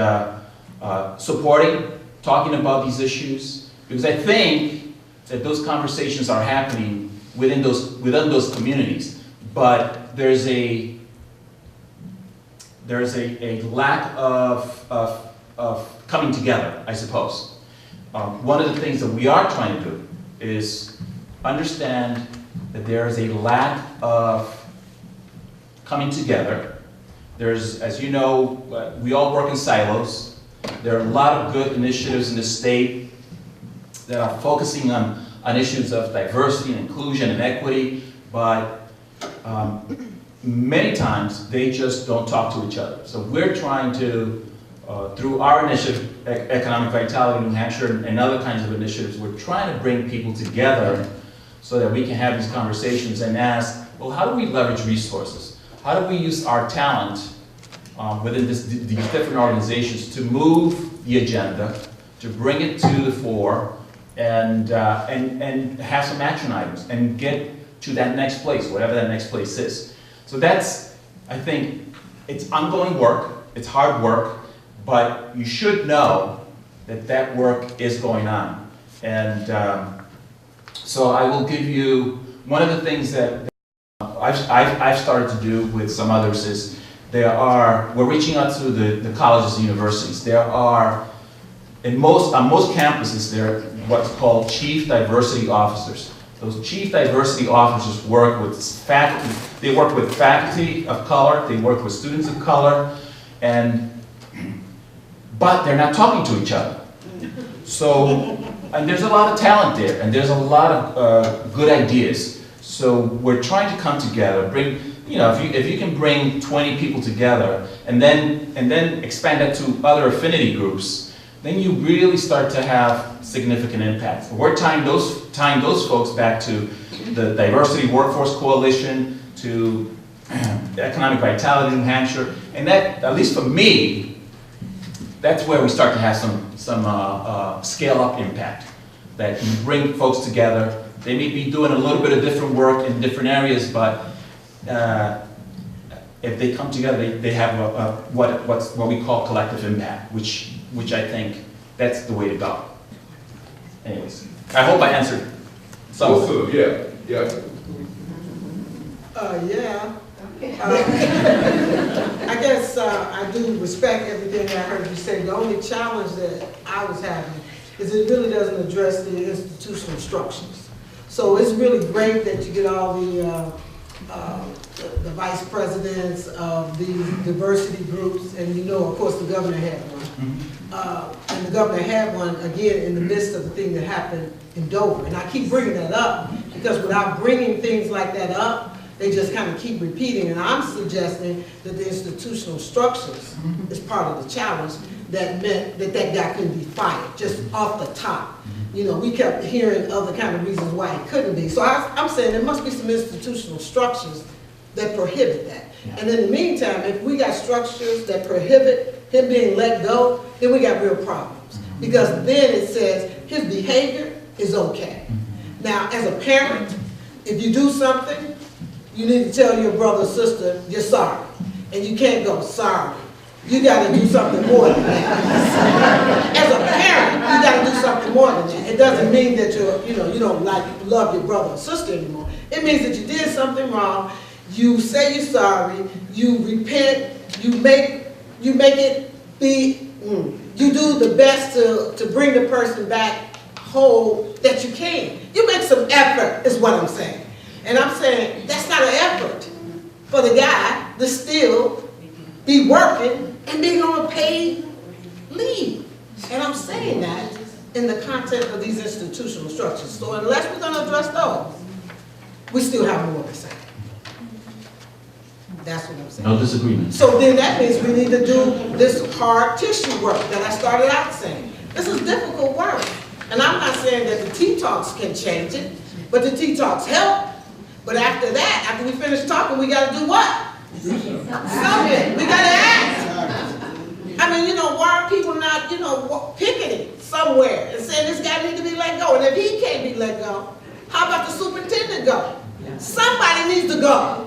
supporting, talking about these issues, because I think that those conversations are happening within those communities, but there's a lack of coming together, I suppose. One of the things that we are trying to do is understand that there is a lack of coming together. There's, as you know, we all work in silos. There are a lot of good initiatives in the state that are focusing on issues of diversity and inclusion and equity, but many times they just don't talk to each other. So we're trying to, through our initiative, Economic Vitality New Hampshire, and other kinds of initiatives, we're trying to bring people together so that we can have these conversations and ask, well, how do we leverage resources? How do we use our talent within these different organizations to move the agenda, to bring it to the fore, and have some action items, and get to that next place, whatever that next place is. So that's, I think, it's ongoing work, it's hard work, but you should know that that work is going on. And so I will give you, one of the things that I've started to do with some others is, we're reaching out to the colleges and universities. There are, on most campuses, there are what's called chief diversity officers. Those chief diversity officers work with faculty. They work with faculty of color, they work with students of color, but they're not talking to each other. So, and there's a lot of talent there, and there's a lot of good ideas. So we're trying to come together, bring, if you can bring 20 people together, and then expand that to other affinity groups, then you really start to have significant impact. We're tying those folks back to the Diversity Workforce Coalition, to Economic Vitality New Hampshire, and that, at least for me, that's where we start to have some scale-up impact. That you bring folks together. They may be doing a little bit of different work in different areas, but if they come together, they have what we call collective impact, which I think that's the way to go. Anyways, I hope I answered some. Also, yeah. Yeah. I guess I do respect everything I heard you say. The only challenge that I was having is it really doesn't address the institutional structures. So it's really great that you get all the vice presidents of these diversity groups, and of course, the governor had one. And the governor had one, again, in the midst of the thing that happened in Dover. And I keep bringing that up because without bringing things like that up, they just kind of keep repeating. And I'm suggesting that the institutional structures is part of the challenge that meant that guy couldn't be fired, just off the top. We kept hearing other kind of reasons why it couldn't be. So I'm saying there must be some institutional structures that prohibit that. Yeah. And in the meantime, if we got structures that prohibit him being let go, then we got real problems. Because then it says his behavior is okay. Now, as a parent, if you do something, you need to tell your brother or sister you're sorry. And you can't go, sorry. You got to do something more than that. As a parent, you got to do something more than that. It doesn't mean that you don't love your brother or sister anymore. It means that you did something wrong. You say you're sorry. You repent. You make it be. You do the best to bring the person back whole that you can. You make some effort, is what I'm saying. And I'm saying that's not an effort for the guy to still be working and being on a paid leave. And I'm saying that in the context of these institutional structures. So unless we're going to address those, we still have more to say. That's what I'm saying. No disagreement. So then that means we need to do this hard tissue work that I started out saying. This is difficult work. And I'm not saying that the T-Talks can change it, but the T-Talks help. But after that, after we finish talking, we got to do what? Something. We got to act. I mean, why are people not, picketing somewhere and saying, saying this guy needs to be let go. And if he can't be let go, how about the superintendent go? Somebody needs to go.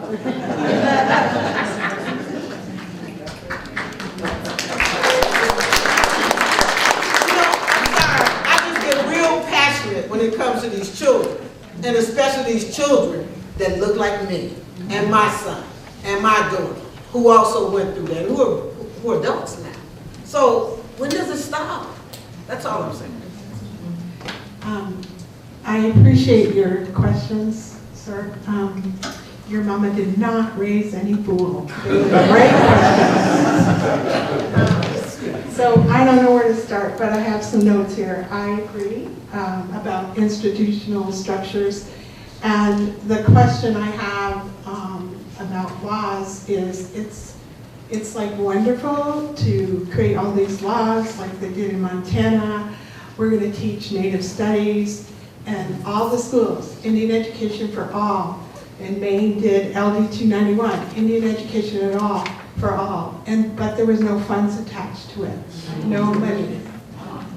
When it comes to these children, and especially these children that look like me, and my son, and my daughter, who also went through that, who are adults now. So when does it stop? That's all I'm saying. I appreciate your questions, sir. Your mama did not raise any fool. They were great questions. So I don't know where to start, but I have some notes here. I agree about institutional structures. And the question I have about laws is, it's like wonderful to create all these laws like they did in Montana. We're going to teach Native studies and all the schools, Indian education for all. And Maine did LD 291, Indian education at all, for all. But there was no funds attached to it, no money.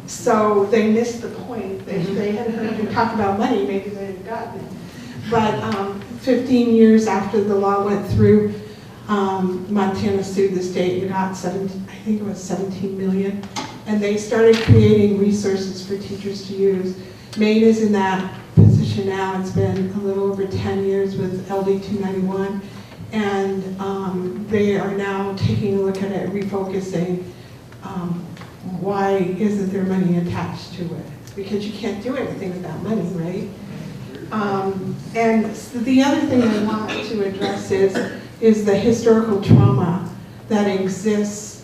So they missed the point. If they had heard you talk about money, maybe they'd have gotten it. But 15 years after the law went through, Montana sued the state and got I think it was 17 million. And they started creating resources for teachers to use. Maine is in that position now. It's been a little over 10 years with LD 291. And they are now taking a look at it, refocusing. Why isn't there money attached to it? Because you can't do anything without money, right? And so the other thing I want to address is the historical trauma that exists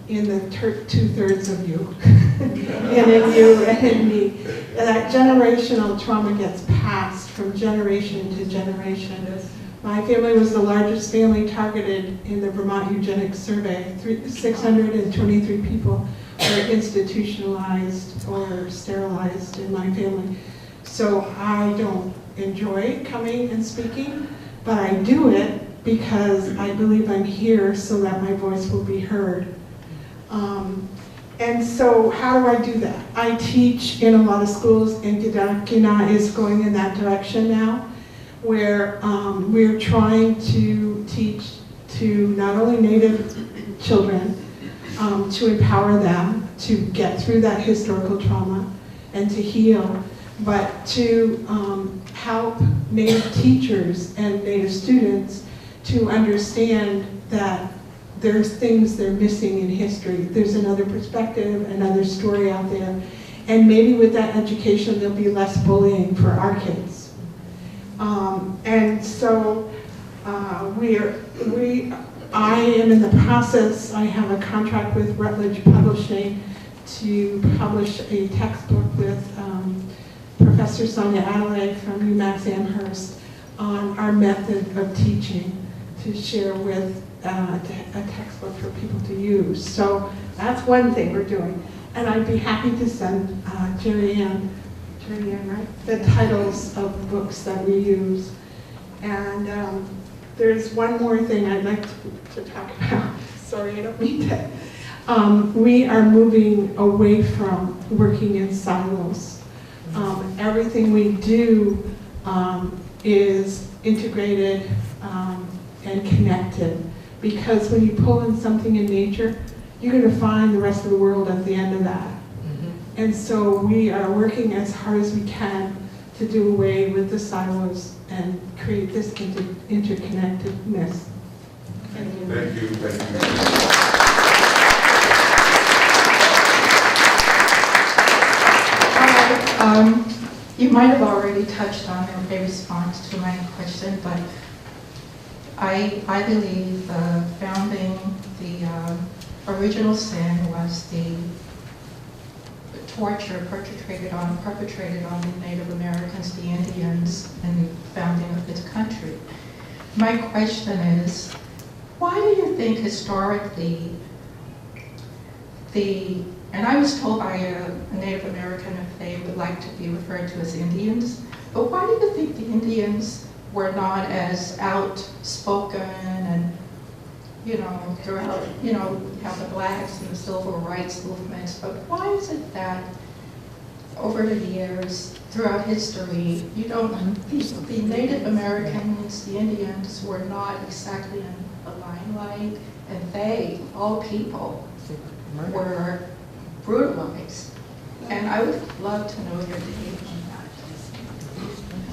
in the 2/3 of you, and in you and in me. That generational trauma gets passed from generation to generation. My family was the largest family targeted in the Vermont Eugenics Survey. 623 people were institutionalized or sterilized in my family. So I don't enjoy coming and speaking, but I do it because I believe I'm here so that my voice will be heard. And so how do I do that? I teach in a lot of schools, and Gidakina is going in that direction now, where we're trying to teach to not only Native children, to empower them to get through that historical trauma and to heal, but to help Native teachers and Native students to understand that there's things they're missing in history. There's another perspective, another story out there. And maybe with that education, there'll be less bullying for our kids. And so I am in the process, I have a contract with Routledge Publishing to publish a textbook with Professor Sonia Adelaide from UMass Amherst on our method of teaching to share with a textbook for people to use. So that's one thing we're doing. And I'd be happy to send Jerry Ann, right? The titles of the books that we use. And there's one more thing I'd like to talk about. Sorry, I don't mean to. We are moving away from working in silos. Everything we do is integrated and connected. Because when you pull in something in nature, you're going to find the rest of the world at the end of that. And so we are working as hard as we can to do away with the silos and create this interconnectedness. Thank you. You might have already touched on it in response to my question, but I believe founding the original sin was the torture perpetrated on the Native Americans, the Indians, in the founding of this country. My question is, why do you think historically and I was told by a Native American if they would like to be referred to as Indians, but why do you think the Indians were not as outspoken and, throughout, we have the blacks and the civil rights movements, but why is it that over the years, throughout history, you don't, the Native Americans, the Indians were not exactly in the limelight, and they, all people, were brutalized. And I would love to know your take on that.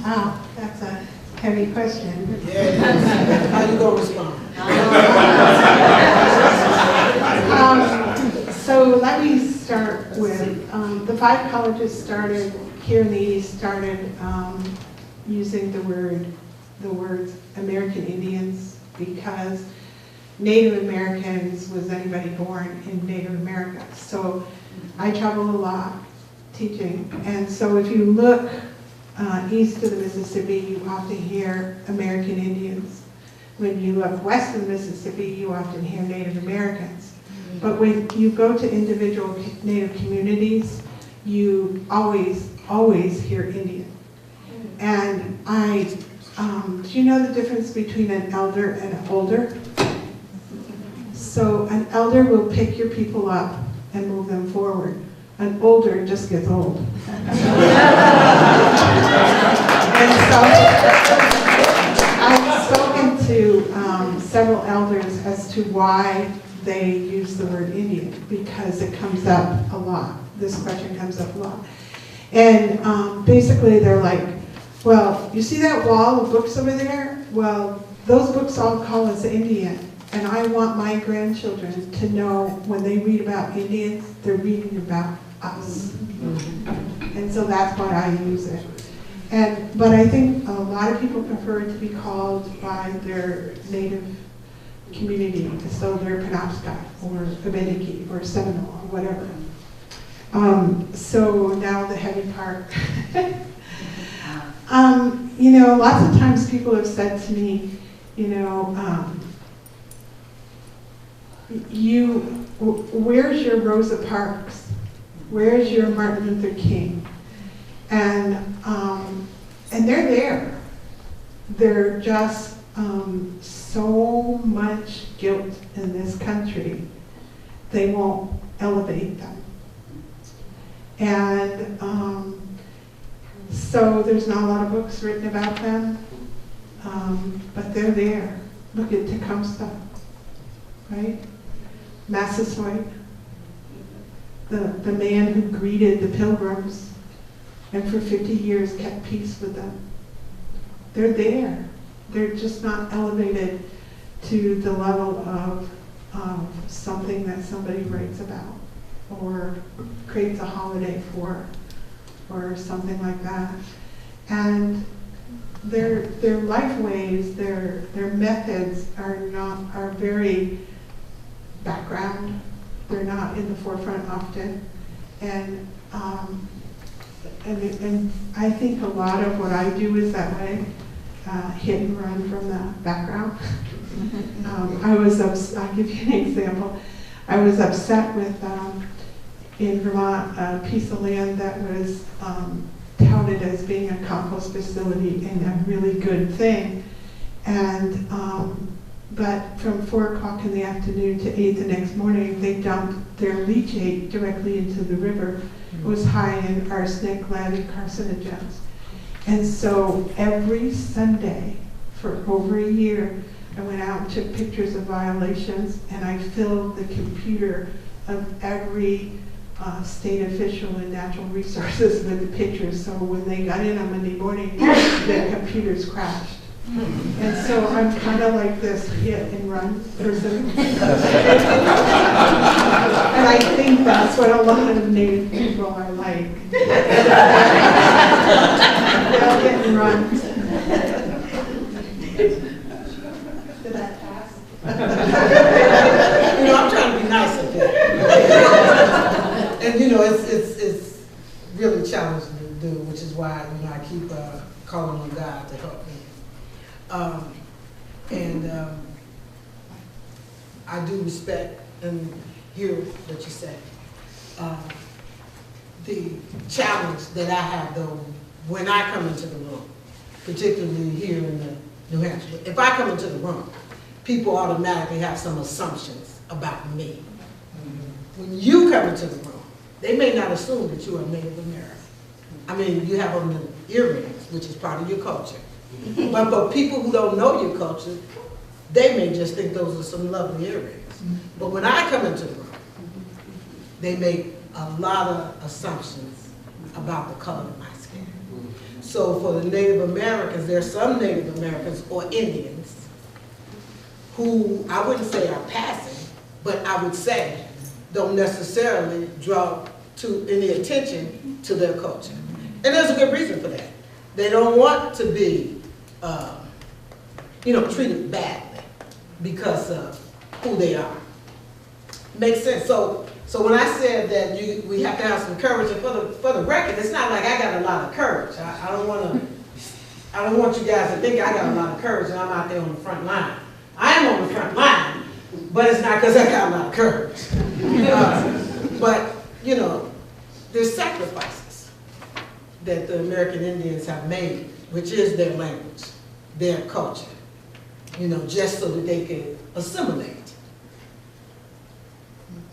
Wow, that's a heavy question. Yeah, it is. How you gonna respond? So let me start with, the 5 colleges started, here in the East, started using the words American Indians because Native Americans was anybody born in Native America. So I travel a lot teaching, and so if you look east of the Mississippi, you often hear American Indians. When you look west of the Mississippi, you often hear Native Americans. But when you go to individual Native communities, you always hear Indian. And do you know the difference between an elder and an older? So an elder will pick your people up and move them forward. An older just gets old. And so I've spoken to several elders as to why they use the word Indian, because it comes up a lot. This question comes up a lot. And basically they're like, well, you see that wall of books over there? Well, those books all call us Indian. And I want my grandchildren to know when they read about Indians, they're reading about us. And so that's why I use it. But I think a lot of people prefer to be called by their native community, so they're Penobscot or Abenaki or Seminole or whatever. So now the heavy part. You know, lots of times people have said to me, you know, where's your Rosa Parks? Where's your Martin Luther King? And they're there. They're just so much guilt in this country, they won't elevate them. And so there's not a lot of books written about them, but they're there. Look at Tecumseh, right? Massasoit, the man who greeted the Pilgrims and for 50 years kept peace with them. They're there. They're just not elevated to the level of something that somebody writes about or creates a holiday for or something like that. And their life ways, their methods are very background. They're not in the forefront often. And I think a lot of what I do is that way, hit and run from the background. I'll give you an example. I was upset with, in Vermont, a piece of land that was touted as being a compost facility and a really good thing. And, but from 4 o'clock in the afternoon to 8 the next morning, they dumped their leachate directly into the river. It was high in arsenic, lead, and carcinogens. And so every Sunday for over a year, I went out and took pictures of violations, and I filled the computer of every state official in natural resources with the pictures. So when they got in on Monday morning, their computers crashed. And so I'm kind of like this hit and run person. And I think that's what a lot of Native people are like. They'll hit and run. Did that pass? You know, I'm trying to be nice up here. And you know, it's really challenging to do, which is why, you know, I keep calling on God to help me. I do respect and hear what you say. The challenge that I have, though, when I come into the room, particularly here in New Hampshire, if I come into the room, people automatically have some assumptions about me. When you come into the room, they may not assume that you are Native American. I mean, you have on the earrings, which is part of your culture. But for people who don't know your culture, they may just think those are some lovely earrings. But when I come into the room, they make a lot of assumptions about the color of my skin. So for the Native Americans, there are some Native Americans or Indians who I wouldn't say are passing, but I would say don't necessarily draw to any attention to their culture. And there's a good reason for that. They don't want to be, treated badly because of who they are. Makes sense. So when I said that we have to have some courage, and for the record, it's not like I got a lot of courage. I don't want you guys to think I got a lot of courage and I'm out there on the front line. I am on the front line, but it's not because I got a lot of courage. But there's sacrifices that the American Indians have made, which is their language, their culture, just so that they can assimilate.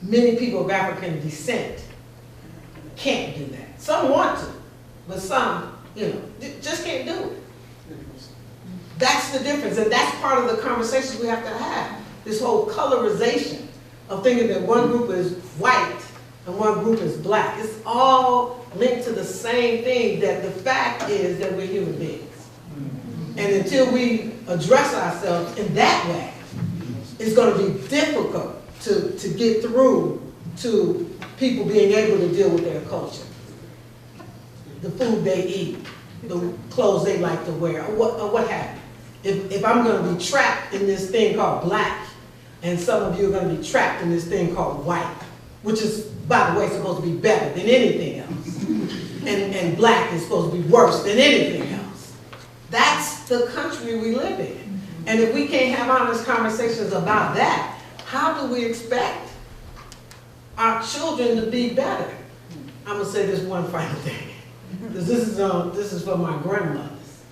Many people of African descent can't do that. Some want to, but some, just can't do it. That's the difference, and that's part of the conversations we have to have. This whole colorization of thinking that one group is white and one group is black. It's all linked to the same thing, that the fact is that we're human beings. And until we address ourselves in that way, it's going to be difficult to get through to people being able to deal with their culture. The food they eat, the clothes they like to wear, or what have you. If I'm going to be trapped in this thing called black, and some of you are going to be trapped in this thing called white, which is, by the way, supposed to be better than anything else, and black is supposed to be worse than anything else. That's the country we live in. And if we can't have honest conversations about that, how do we expect our children to be better? I'm gonna say this one final thing, because this is for my grandmothers.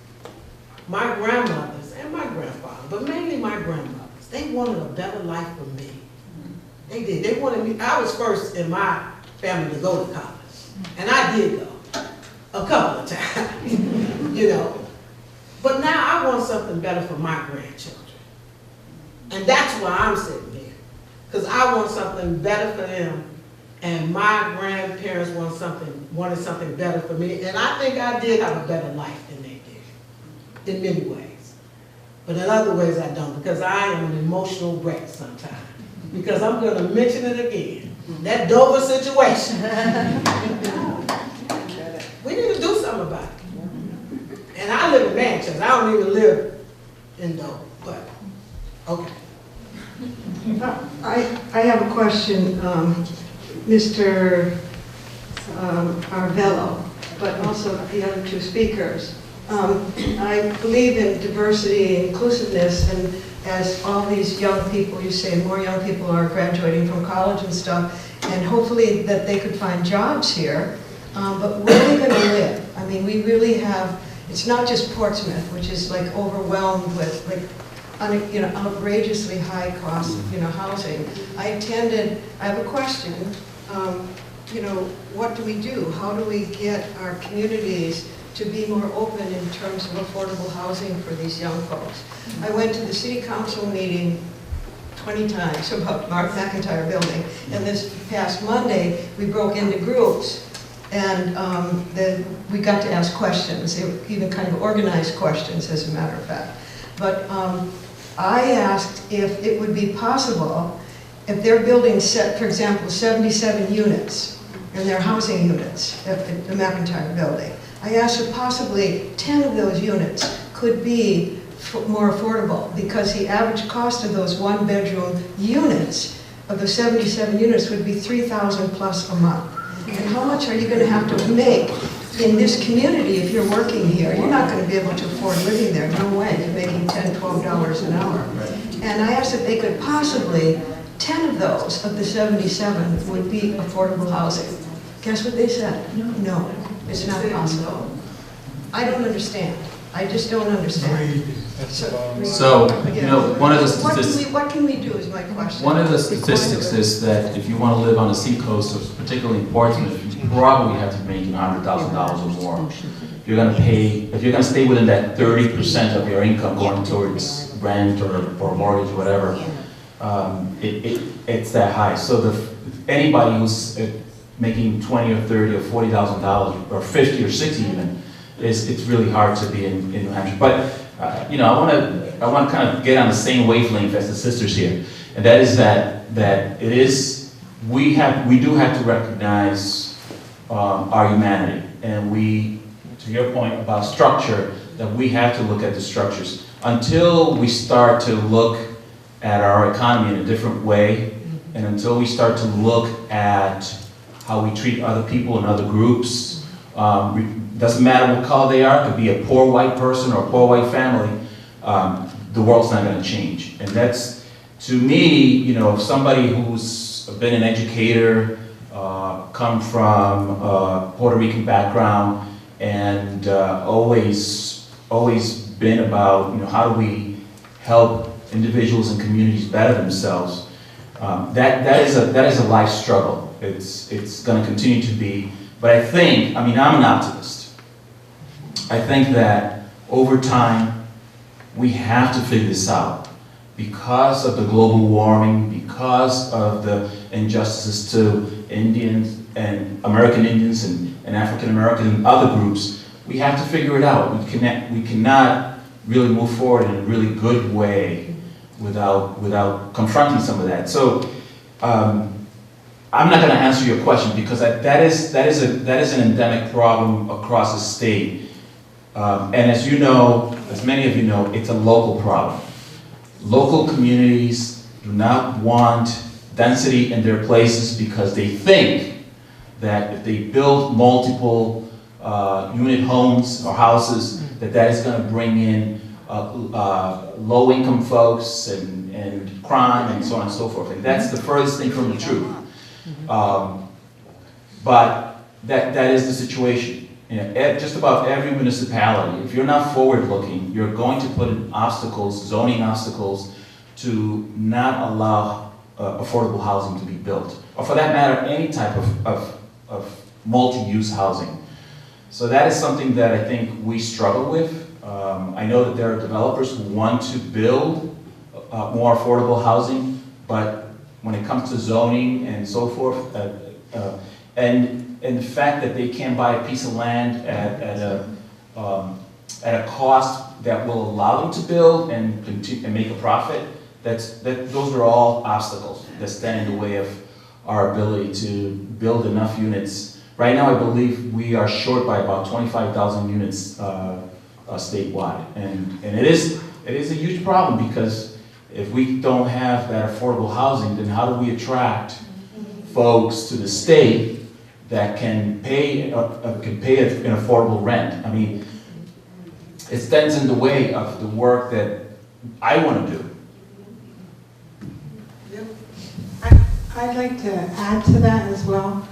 My grandmothers and my grandfather, but mainly my grandmothers, they wanted a better life for me. They did. They wanted me. I was first in my family to go to college, and I did go a couple of times, But now I want something better for my grandchildren, and that's why I'm sitting here. Because I want something better for them, and my grandparents wanted something better for me, and I think I did have a better life than they did, in many ways. But in other ways I don't, because I am an emotional wreck sometimes. Because I'm going to mention it again, that Dover situation. We need to do something about it. And I live in Manchester, I don't even live in Dover, but, okay. I have a question, Mr. Arvello, but also the other two speakers. I believe in diversity and inclusiveness, and as all these young people, you say more young people are graduating from college and stuff, and hopefully that they could find jobs here, but where are they going to live? I mean, we really have, it's not just Portsmouth, which is like overwhelmed with outrageously high cost, housing. I have a question, what do we do? How do we get our communities to be more open in terms of affordable housing for these young folks? I went to the city council meeting 20 times about Mark McIntyre building, and this past Monday, we broke into groups, and we got to ask questions, even kind of organized questions, as a matter of fact. But I asked if it would be possible, if their building set, for example, 77 units, and their housing units at the McIntyre building, I asked if possibly 10 of those units could be more affordable, because the average cost of those one-bedroom units, of the 77 units, would be $3,000 plus a month. And how much are you going to have to make in this community if you're working here? You're not going to be able to afford living there. No way. You're making $10, $12 an hour. And I asked if they could possibly, 10 of those, of the 77, would be affordable housing. Guess what they said? No, it's not possible. I don't understand. I just don't understand. So, you know, one of the What statistics, what can we do is my question. one of the statistics is that if you want to live on the seacoast, particularly in Portsmouth, you probably have to make $100,000 or more. If you're going to stay within that 30% of your income going towards rent or mortgage, whatever, it's that high. So anybody who's making $20,000 or $30,000 or $40,000 or $50,000 or $60,000 even, it's really hard to be in New Hampshire. But you know, I want to kind of get on the same wavelength as the sisters here, and that is that it is we do have to recognize our humanity, and to your point about structure, that we have to look at the structures until we start to look at our economy in a different way, and until we start to look at how we treat other people and other groups. Doesn't matter what color they are, it could be a poor white person or a poor white family, the world's not going to change. And that's, to me, you know, if somebody who's been an educator, come from a Puerto Rican background, and always been about, you know, how do we help individuals and communities better themselves, that is a life struggle. It's going to continue to be. But I think, I mean, I'm an optimist. I think that over time, we have to figure this out. Because of the global warming, because of the injustices to Indians and American Indians and African American and other groups, we have to figure it out. We cannot really move forward in a really good way without confronting some of that. So, I'm not going to answer your question because that is an endemic problem across the state. And as you know, as many of you know, it's a local problem. Local communities do not want density in their places because they think that if they build multiple unit homes or houses, that is going to bring in low-income folks and crime and so on and so forth. And that's the furthest thing from the truth. But that is the situation. You know, just about every municipality, if you're not forward-looking, you're going to put in obstacles, zoning obstacles, to not allow affordable housing to be built, or for that matter, any type of multi-use housing. So that is something that I think we struggle with. I know that there are developers who want to build more affordable housing, but when it comes to zoning and so forth, and the fact that they can buy a piece of land at a cost that will allow them to build and continue and make a profit, those are all obstacles that stand in the way of our ability to build enough units. Right now, I believe we are short by about 25,000 units statewide, and it is a huge problem, because if we don't have that affordable housing, then how do we attract folks to the state that can pay an affordable rent? I mean, it stands in the way of the work that I want to do. I'd like to add to that as well.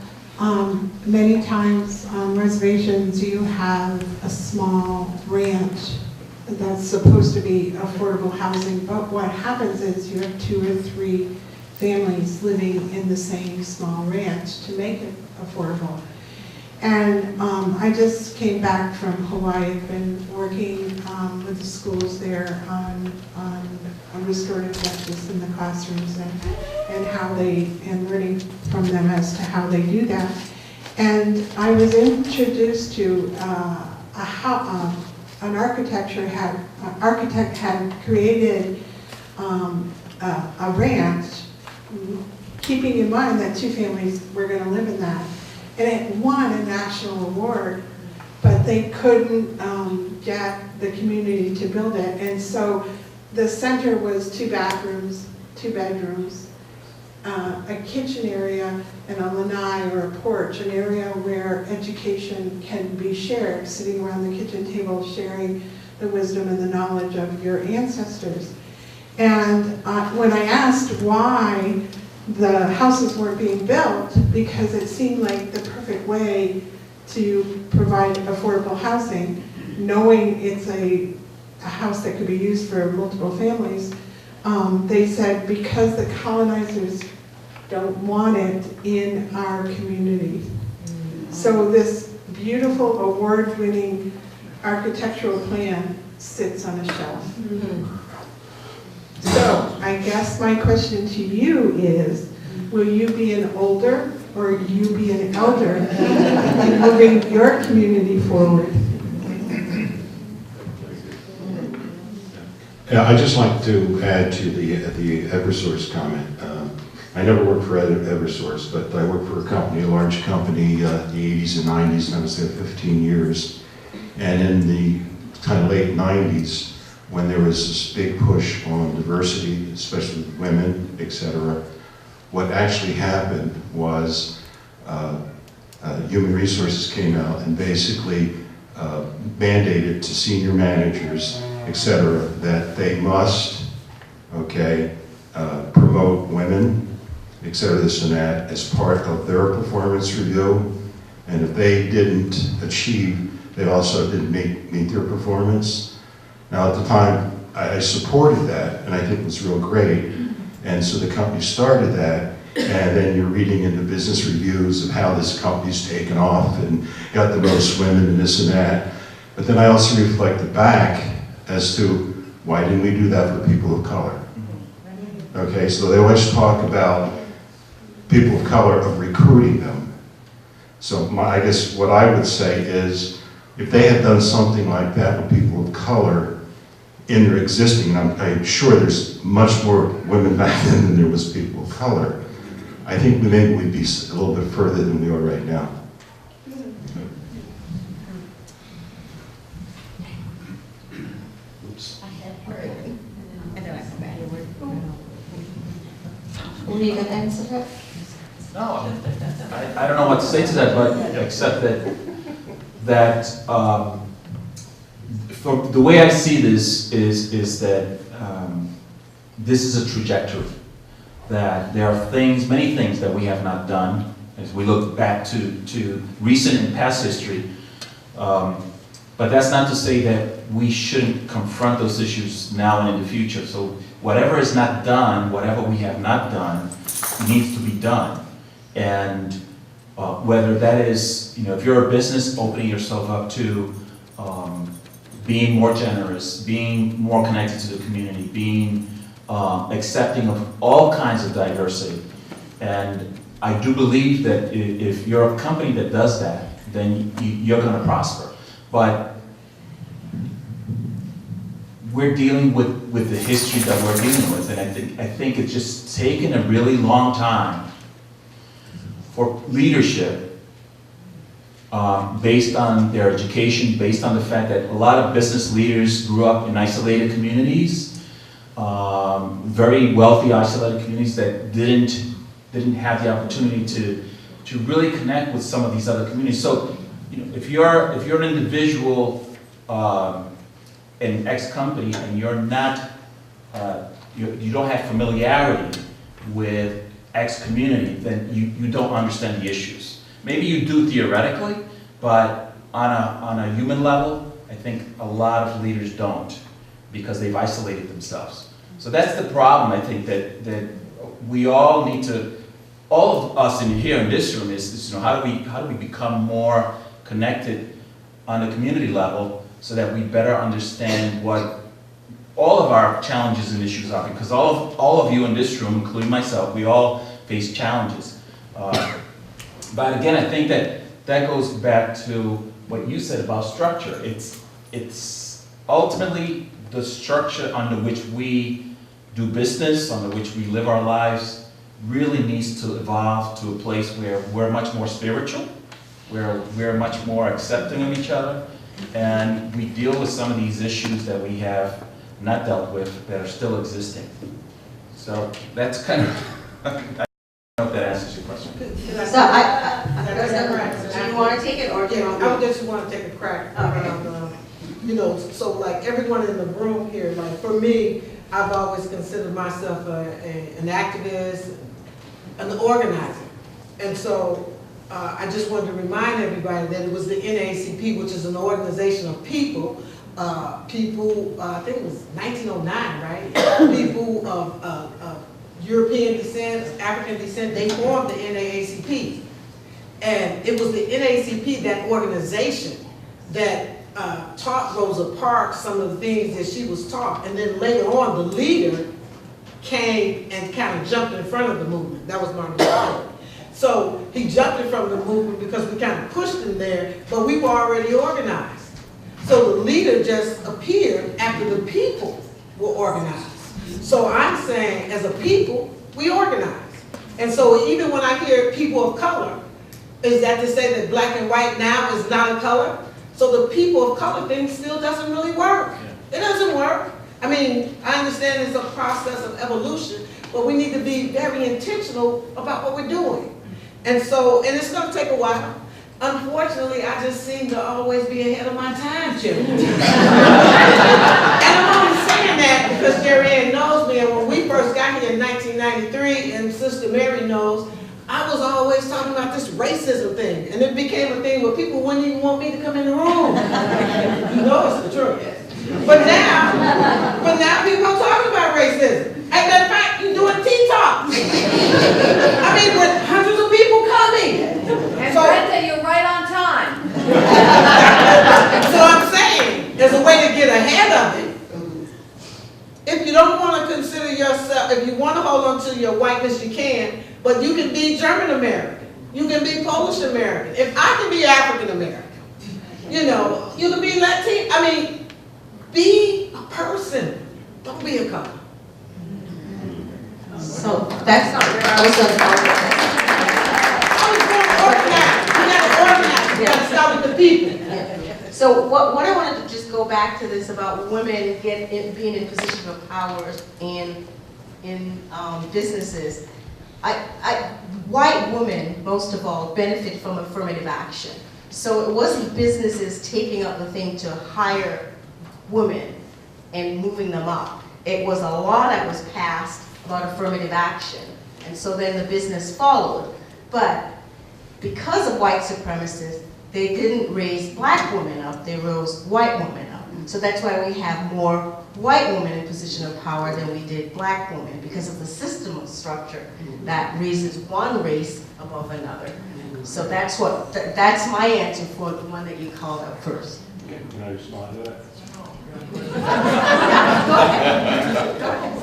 Many times on reservations you have a small ranch that's supposed to be affordable housing, but what happens is you have 2 or 3 families living in the same small ranch to make it affordable. And I just came back from Hawaii. I've been working with the schools there on restorative justice in the classrooms and how and learning from them as to how they do that. And I was introduced to an architect had created a ranch, keeping in mind that 2 families were going to live in that. And it won a national award, but they couldn't get the community to build it. And so the center was 2 bathrooms, 2 bedrooms, a kitchen area, and a lanai or a porch, an area where education can be shared, sitting around the kitchen table, sharing the wisdom and the knowledge of your ancestors. And when I asked why the houses weren't being built, because it seemed like the perfect way to provide affordable housing, knowing it's a house that could be used for multiple families, they said because the colonizers don't want it in our community. So this beautiful award-winning architectural plan sits on a shelf. So I guess my question to you is, will you be an older or you be an elder in moving your community forward? Yeah, I'd just like to add to the Eversource comment. I never worked for Eversource, but I worked for a company, a large company, in the 80s and 90s, and I was there 15 years. And in the kind of late 90s, when there was this big push on diversity, especially with women, etc., what actually happened was Human Resources came out and basically mandated to senior managers, etc., that they must, okay, promote women, etc., this and that, as part of their performance review. And if they didn't achieve, they also didn't meet their performance. Now, at the time, I supported that, and I think it was real great. And so the company started that, and then you're reading in the business reviews of how this company's taken off and got the most women and this and that. But then I also reflected back as to why didn't we do that for people of color? Okay, so they always talk about people of color, of recruiting them. So I guess what I would say is, if they had done something like that with people of color in their existing, I'm sure there's much more women back then than there was people of color, I think maybe we'd be a little bit further than we are right now. Were you going to answer that? No, I don't know what to say to that, but except that from the way I see this is that this is a trajectory. That there are things, many things that we have not done as we look back to recent and past history. But that's not to say that we shouldn't confront those issues now and in the future. So whatever is not done, whatever we have not done, needs to be done. And whether that is, if you're a business, opening yourself up to being more generous, being more connected to the community, being accepting of all kinds of diversity. And I do believe that if you're a company that does that, then you're going to prosper. But we're dealing with the history that we're dealing with, and I think it's just taken a really long time for leadership, based on their education, based on the fact that a lot of business leaders grew up in isolated communities, very wealthy isolated communities that didn't have the opportunity to really connect with some of these other communities. So, if you're an individual in X company and you're not, you don't have familiarity with X community, then you don't understand the issues. Maybe you do theoretically, but on a human level, I think a lot of leaders don't, because they've isolated themselves. So that's the problem, I think, that we all need to, all of us here in this room is how do we become more connected on the community level so that we better understand what all of our challenges and issues are, because all of you in this room, including myself, we all face challenges. But again, I think that goes back to what you said about structure. It's ultimately the structure under which we do business, under which we live our lives, really needs to evolve to a place where we're much more spiritual, where we're much more accepting of each other, and we deal with some of these issues that we have not dealt with that are still existing. So that's kind of, I don't know if that answers your question. So do you want to take it, or do you want me? I just want to take a crack. So like everyone in the room here, like for me, I've always considered myself an activist, an organizer. And so I just wanted to remind everybody that it was the NAACP, which is an organization of people, I think it was 1909, right? People of European descent, African descent, they formed the NAACP. And it was the NAACP, that organization, that taught Rosa Parks some of the things that she was taught. And then later on, the leader came and kind of jumped in front of the movement. That was Martin Luther King. So he jumped in front of the movement because we kind of pushed him there, but we were already organized. So the leader just appeared after the people were organized. So I'm saying, as a people, we organize. And so even when I hear people of color, is that to say that black and white now is not a color? So the people of color thing still doesn't really work. It doesn't work. I mean, I understand it's a process of evolution, but we need to be very intentional about what we're doing. And so, and it's going to take a while. Unfortunately, I just seem to always be ahead of my time, Jim. And I'm only saying that because Jerry Ann knows me, and when we first got here in 1993, and Sister Mary knows, I was always talking about this racism thing, and it became a thing where people wouldn't even want me to come in the room. You know it's the truth. But now people are talking about racism. As a matter of fact, you're doing T-Talks. I mean, with hundreds of people coming. And So- Brenda, you're right on time. So I'm saying, there's a way to get ahead of it. If you don't want to consider yourself, if you want to hold on to your whiteness, you can, but you can be German American. You can be Polish American. If I can be African American, you know, you can be Latin. I mean, be a person. Don't be a color. So that's not I was gonna follow that. I was going to organize. We got to organize. We got to start with the people. So what I wanted to just go back to this about women being in position of power in businesses. White women, most of all, benefit from affirmative action. So it wasn't businesses taking up the thing to hire women and moving them up. It was a law that was passed about affirmative action. And so then the business followed. But because of white supremacists, they didn't raise black women up, they rose white women up. So that's why we have more white women in position of power than we did black women, because of the system of structure that raises one race above another. So that's that's my answer for the one that you called out first. Can I respond to that? Go ahead.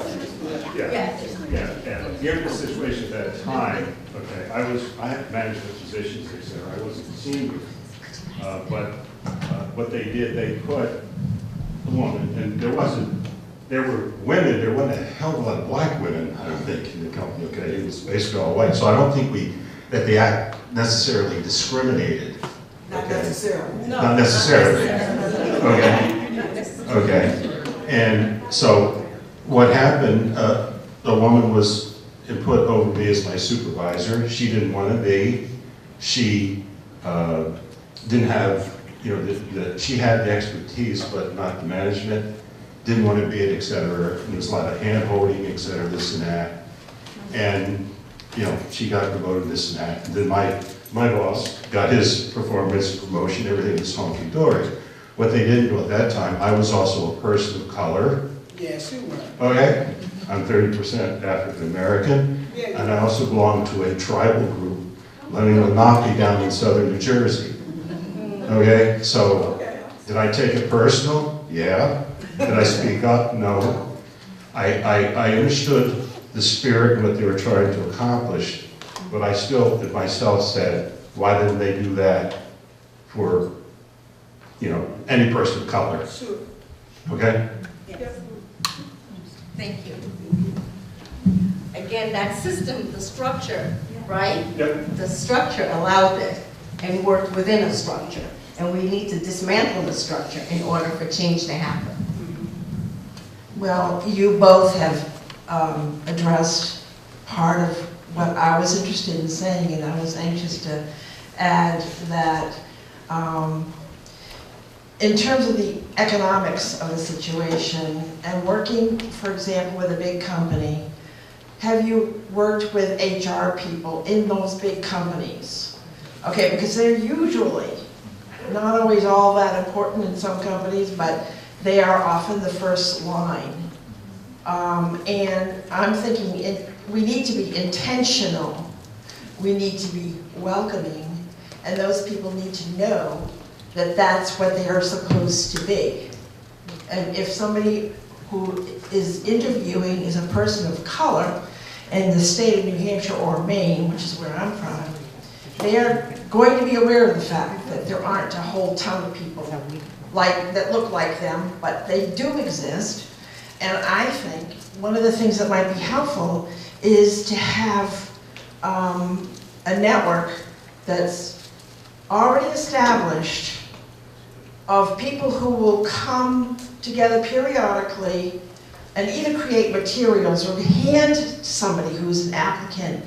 Yes. Yeah. Given the situation at that time, okay, I had management positions, etc. I wasn't senior, but what they did, they put a woman, and there were women, there wasn't a hell of a lot of black women, I don't think, in the company. Okay, it was basically all white. So I don't think that the act necessarily discriminated. Not necessarily. Not necessarily. Okay. And so what happened, a woman was put over me as my supervisor. She didn't want to be. She didn't have, you know, she had the expertise, but not the management. Didn't want to be it, et cetera. And there was a lot of hand-holding, et cetera, this and that. And, you know, she got promoted, this and that. And then my boss got his performance promotion, everything was honky-dory. What they didn't know at that time, I was also a person of color. Yes, you were. Okay? I'm 30% African American, and I also belong to a tribal group, Lenape down in southern New Jersey. Okay? So, did I take it personal? Yeah. Did I speak up? No. I understood the spirit and what they were trying to accomplish, but I still, myself, said, why didn't they do that for, you know, any person of color? Sure. Okay? Yes. Thank you. Again, that system, the structure, right? Yep. The structure allowed it and worked within a structure. And we need to dismantle the structure in order for change to happen. Well, you both have addressed part of what I was interested in saying, and I was anxious to add that in terms of the economics of the situation and working, for example, with a big company, have you worked with HR people in those big companies Okay, because they're usually not always all that important in some companies, but they are often the first line. And I'm thinking we need to be intentional. We need to be welcoming, and those people need to know that that's what they are supposed to be. And if somebody who is interviewing is a person of color in the state of New Hampshire or Maine, which is where I'm from, they are going to be aware of the fact that there aren't a whole ton of people that look like them, but they do exist. And I think one of the things that might be helpful is to have a network that's already established of people who will come together periodically and either create materials or hand to somebody who's an applicant,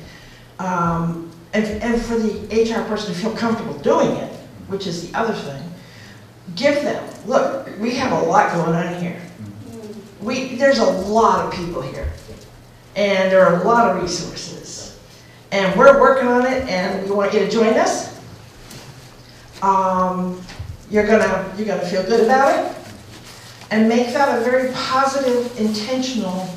and for the HR person to feel comfortable doing it, which is the other thing. Give them, look, we have a lot going on here. There's a lot of people here, and there are a lot of resources, and we're working on it, and we want you to join us. You're gonna feel good about it, and make that a very positive, intentional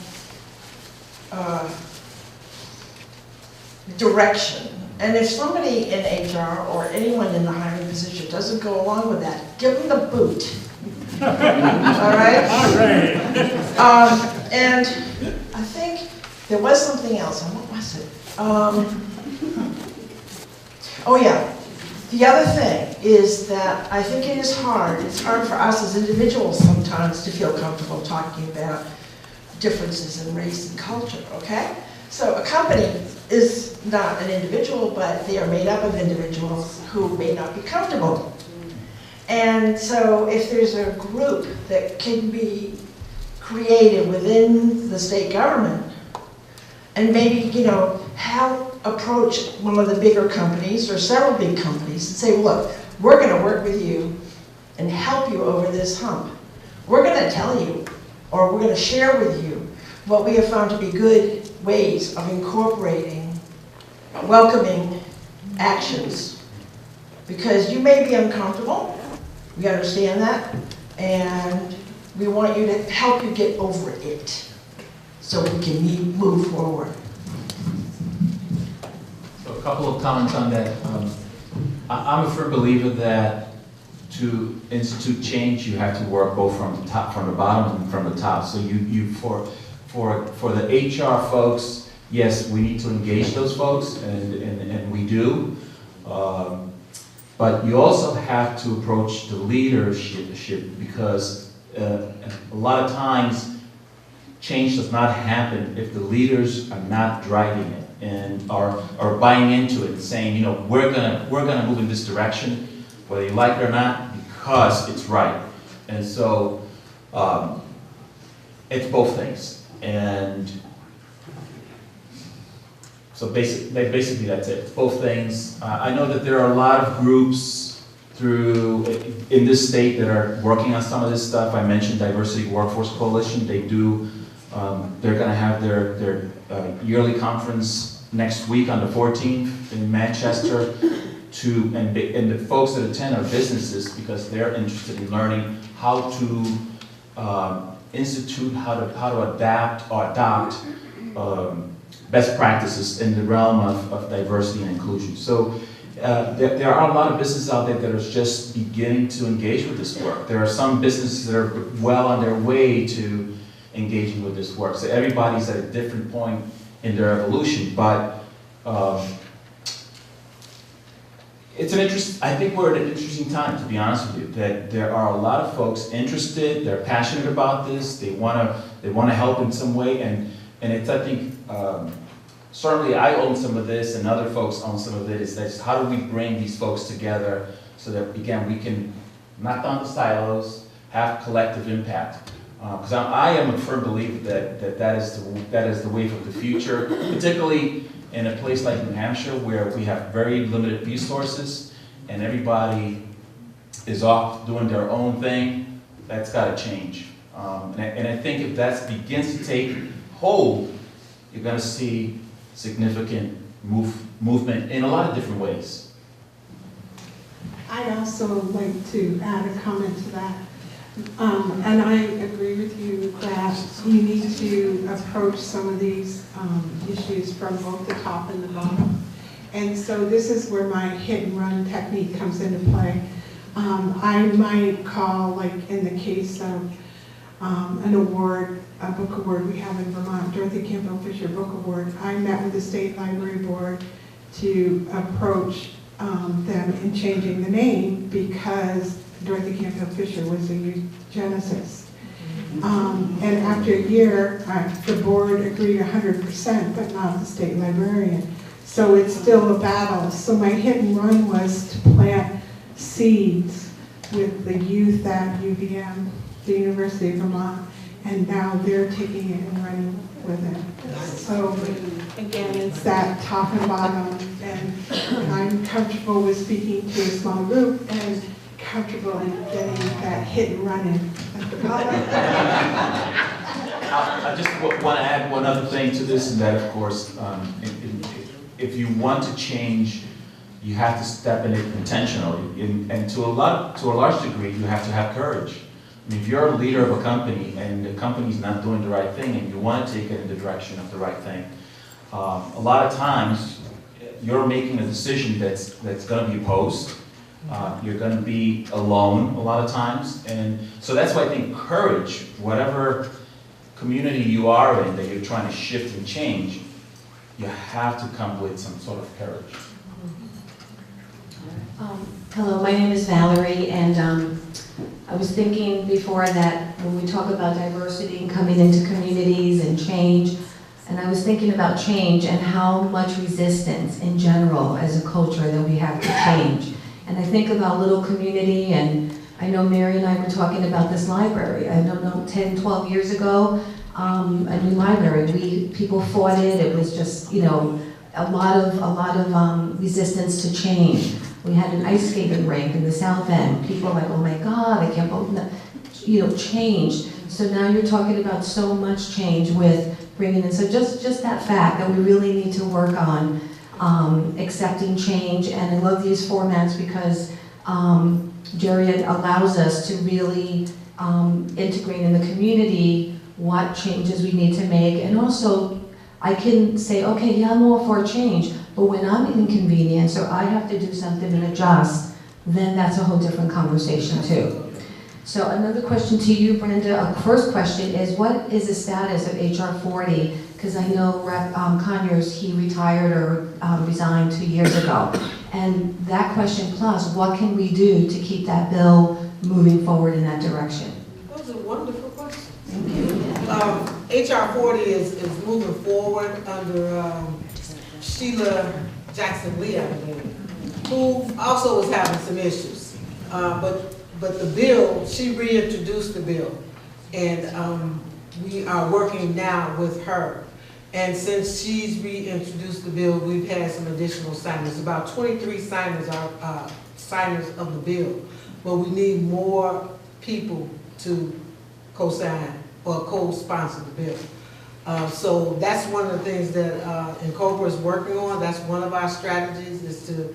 direction. And if somebody in HR or anyone in the hiring position doesn't go along with that, give them the boot. All right? And I think there was something else, and what was it? Oh yeah, the other thing is that I think it is hard. It's hard for us as individuals sometimes to feel comfortable talking about differences in race and culture, okay? So a company is not an individual, but they are made up of individuals who may not be comfortable. And so if there's a group that can be created within the state government, and maybe, approach one of the bigger companies or several big companies and say, look, we're gonna work with you and help you over this hump. We're gonna tell you, or we're gonna share with you what we have found to be good ways of incorporating welcoming actions. Because you may be uncomfortable, we understand that, and we want you to help you get over it so we can move forward. So a couple of comments on that. I'm a firm believer that to institute change, you have to work both from the top, from the bottom, and from the top. So for the HR folks, yes, we need to engage those folks, and we do. But you also have to approach the leadership, because a lot of times change does not happen if the leaders are not driving it and are buying into it and saying, we're gonna move in this direction, whether you like it or not, because it's right. And so it's both things. And so basically that's it. It's both things. I know that there are a lot of groups in this state that are working on some of this stuff. I mentioned Diversity Workforce Coalition. They do. They're going to have their yearly conference next week on the 14th in Manchester. And the folks that attend are businesses, because they're interested in learning how to institute, how to adapt or adopt best practices in the realm of diversity and inclusion. So there are a lot of businesses out there that are just beginning to engage with this work. There are some businesses that are well on their way to engaging with this work. So everybody's at a different point in their evolution, but I think we're at an interesting time, to be honest with you, that there are a lot of folks interested, they're passionate about this, they want to help in some way, and it's, I think, certainly I own some of this and other folks own some of it, is that how do we bring these folks together so that, again, we can knock down the silos, have collective impact. Because I am a firm believer that is the wave of the future, particularly in a place like New Hampshire, where we have very limited resources and everybody is off doing their own thing. That's got to change. And I think if that begins to take hold, you're going to see significant movement in a lot of different ways. I'd also like to add a comment to that. And I agree with you that you need to approach some of these issues from both the top and the bottom. And so this is where my hit and run technique comes into play. I might call, like in the case of an award, a book award we have in Vermont, Dorothy Campbell Fisher Book Award, I met with the State Library Board to approach them in changing the name because Dorothy Campbell Fisher was a eugenicist. And after a year, the board agreed 100%, but not the state librarian. So it's still a battle. So my hit and run was to plant seeds with the youth at UVM, the University of Vermont, and now they're taking it and running with it. So again, it's that top and bottom, and I'm comfortable with speaking to a small group and comfortable in getting that hit and run in at the bottom. I just want to add one other thing to this, and that, of course, if you want to change, you have to step in it intentionally, and to a large degree, you have to have courage. I mean, if you're a leader of a company and the company's not doing the right thing, and you want to take it in the direction of the right thing, a lot of times you're making a decision that's going to be opposed. You're going to be alone a lot of times, and so that's why I think courage, whatever community you are in that you're trying to shift and change, you have to come with some sort of courage. Hello, my name is Valerie, and I was thinking before that when we talk about diversity and coming into communities and change, and I was thinking about change and how much resistance in general as a culture that we have to change. And I think about little community, and I know Mary and I were talking about this library. I don't know, 10, 12 years ago, a new library. People fought it. It was just, you know, a lot of resistance to change. We had an ice skating rink in the South End. People were like, oh my God, I can't believe that, you know, changed. So now you're talking about so much change with bringing in, so just that fact that we really need to work on accepting change. And I love these formats because Jerry allows us to really integrate in the community what changes we need to make. And also, I can say, okay, yeah, I'm all for change, but when I'm inconvenienced or I have to do something and adjust, then that's a whole different conversation too. So another question to you, Brenda. First question is, what is the status of HR 40? Because I know Rep. Conyers, he retired or resigned 2 years ago. And that question plus, what can we do to keep that bill moving forward in that direction? That was a wonderful question. Thank you. HR 40 is moving forward under Sheila Jackson-Lee, I believe, who also was having some issues. But the bill, she reintroduced the bill, and we are working now with her. And since she's reintroduced the bill, we've had some additional signers. About 23 signers are signers of the bill, but we need more people to co-sign or co-sponsor the bill. So that's one of the things that Encobra is working on. That's one of our strategies, is to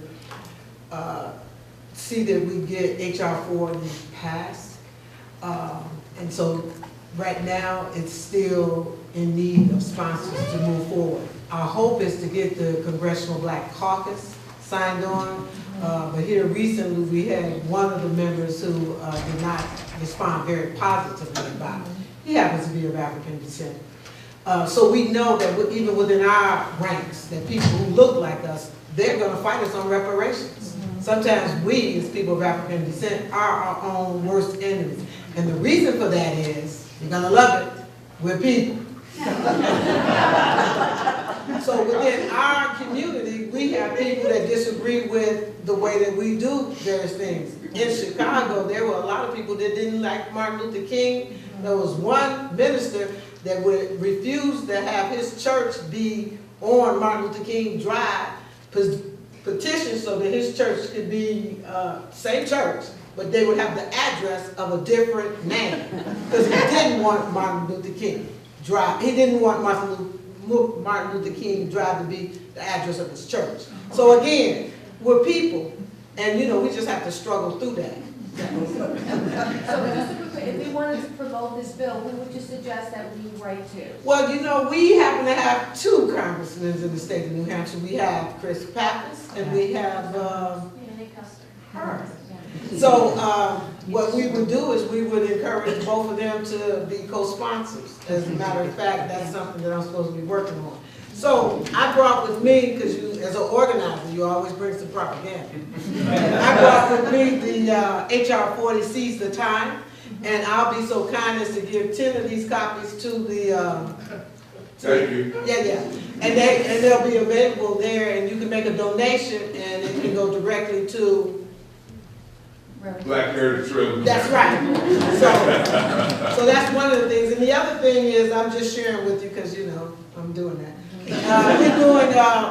see that we get HR 40 passed. And so right now, it's still in need of sponsors to move forward. Our hope is to get the Congressional Black Caucus signed on, but here recently we had one of the members who did not respond very positively about it. He happens to be of African descent. So we know that even within our ranks, that people who look like us, they're going to fight us on reparations. Sometimes we, as people of African descent, are our own worst enemies. And the reason for that is, you're going to love it, we're people. So within our community, we have people that disagree with the way that we do various things. In Chicago, there were a lot of people that didn't like Martin Luther King. There was one minister that would refuse to have his church be on Martin Luther King Drive, petition so that his church could be same church, but they would have the address of a different name, because he didn't want Martin Luther King Drive. He didn't want Martin Luther King Drive to be the address of his church. So again, we're people, And, you know, we just have to struggle through that. So just a quick, if we wanted to promote this bill, who would you suggest that we write to? Well, you know, we happen to have two congressmen in the state of New Hampshire. We have Chris Pappas and we have her. So what we would do is we would encourage both of them to be co-sponsors. As a matter of fact, that's something that I'm supposed to be working on. So I brought with me, because you, as an organizer, you always bring some propaganda. I brought with me the HR 40 Seize the Time, and I'll be so kind as to give 10 of these copies to the. Thank you. Yeah. And they'll be available there, and you can make a donation, and it can go directly to. Black Heritage Trail. That's right. So that's one of the things. And the other thing is, I'm just sharing with you because, you know, I'm doing that.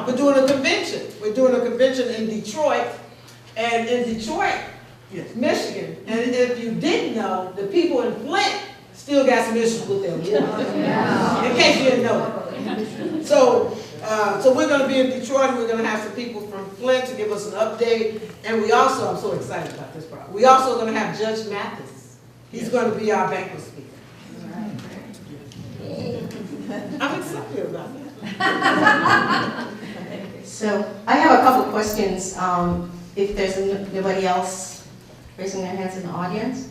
We're doing a convention. We're doing a convention in Detroit. And in Detroit, Michigan, and if you didn't know, the people in Flint still got some issues with them. In case you didn't know. So we're going to be in Detroit, and we're going to have some people from Flint to give us an update. And we also, I'm so excited about this part, we also going to have Judge Mathis. He's going to be our banquet speaker. I'm excited about that. So I have a couple questions. If there's anybody else raising their hands in the audience.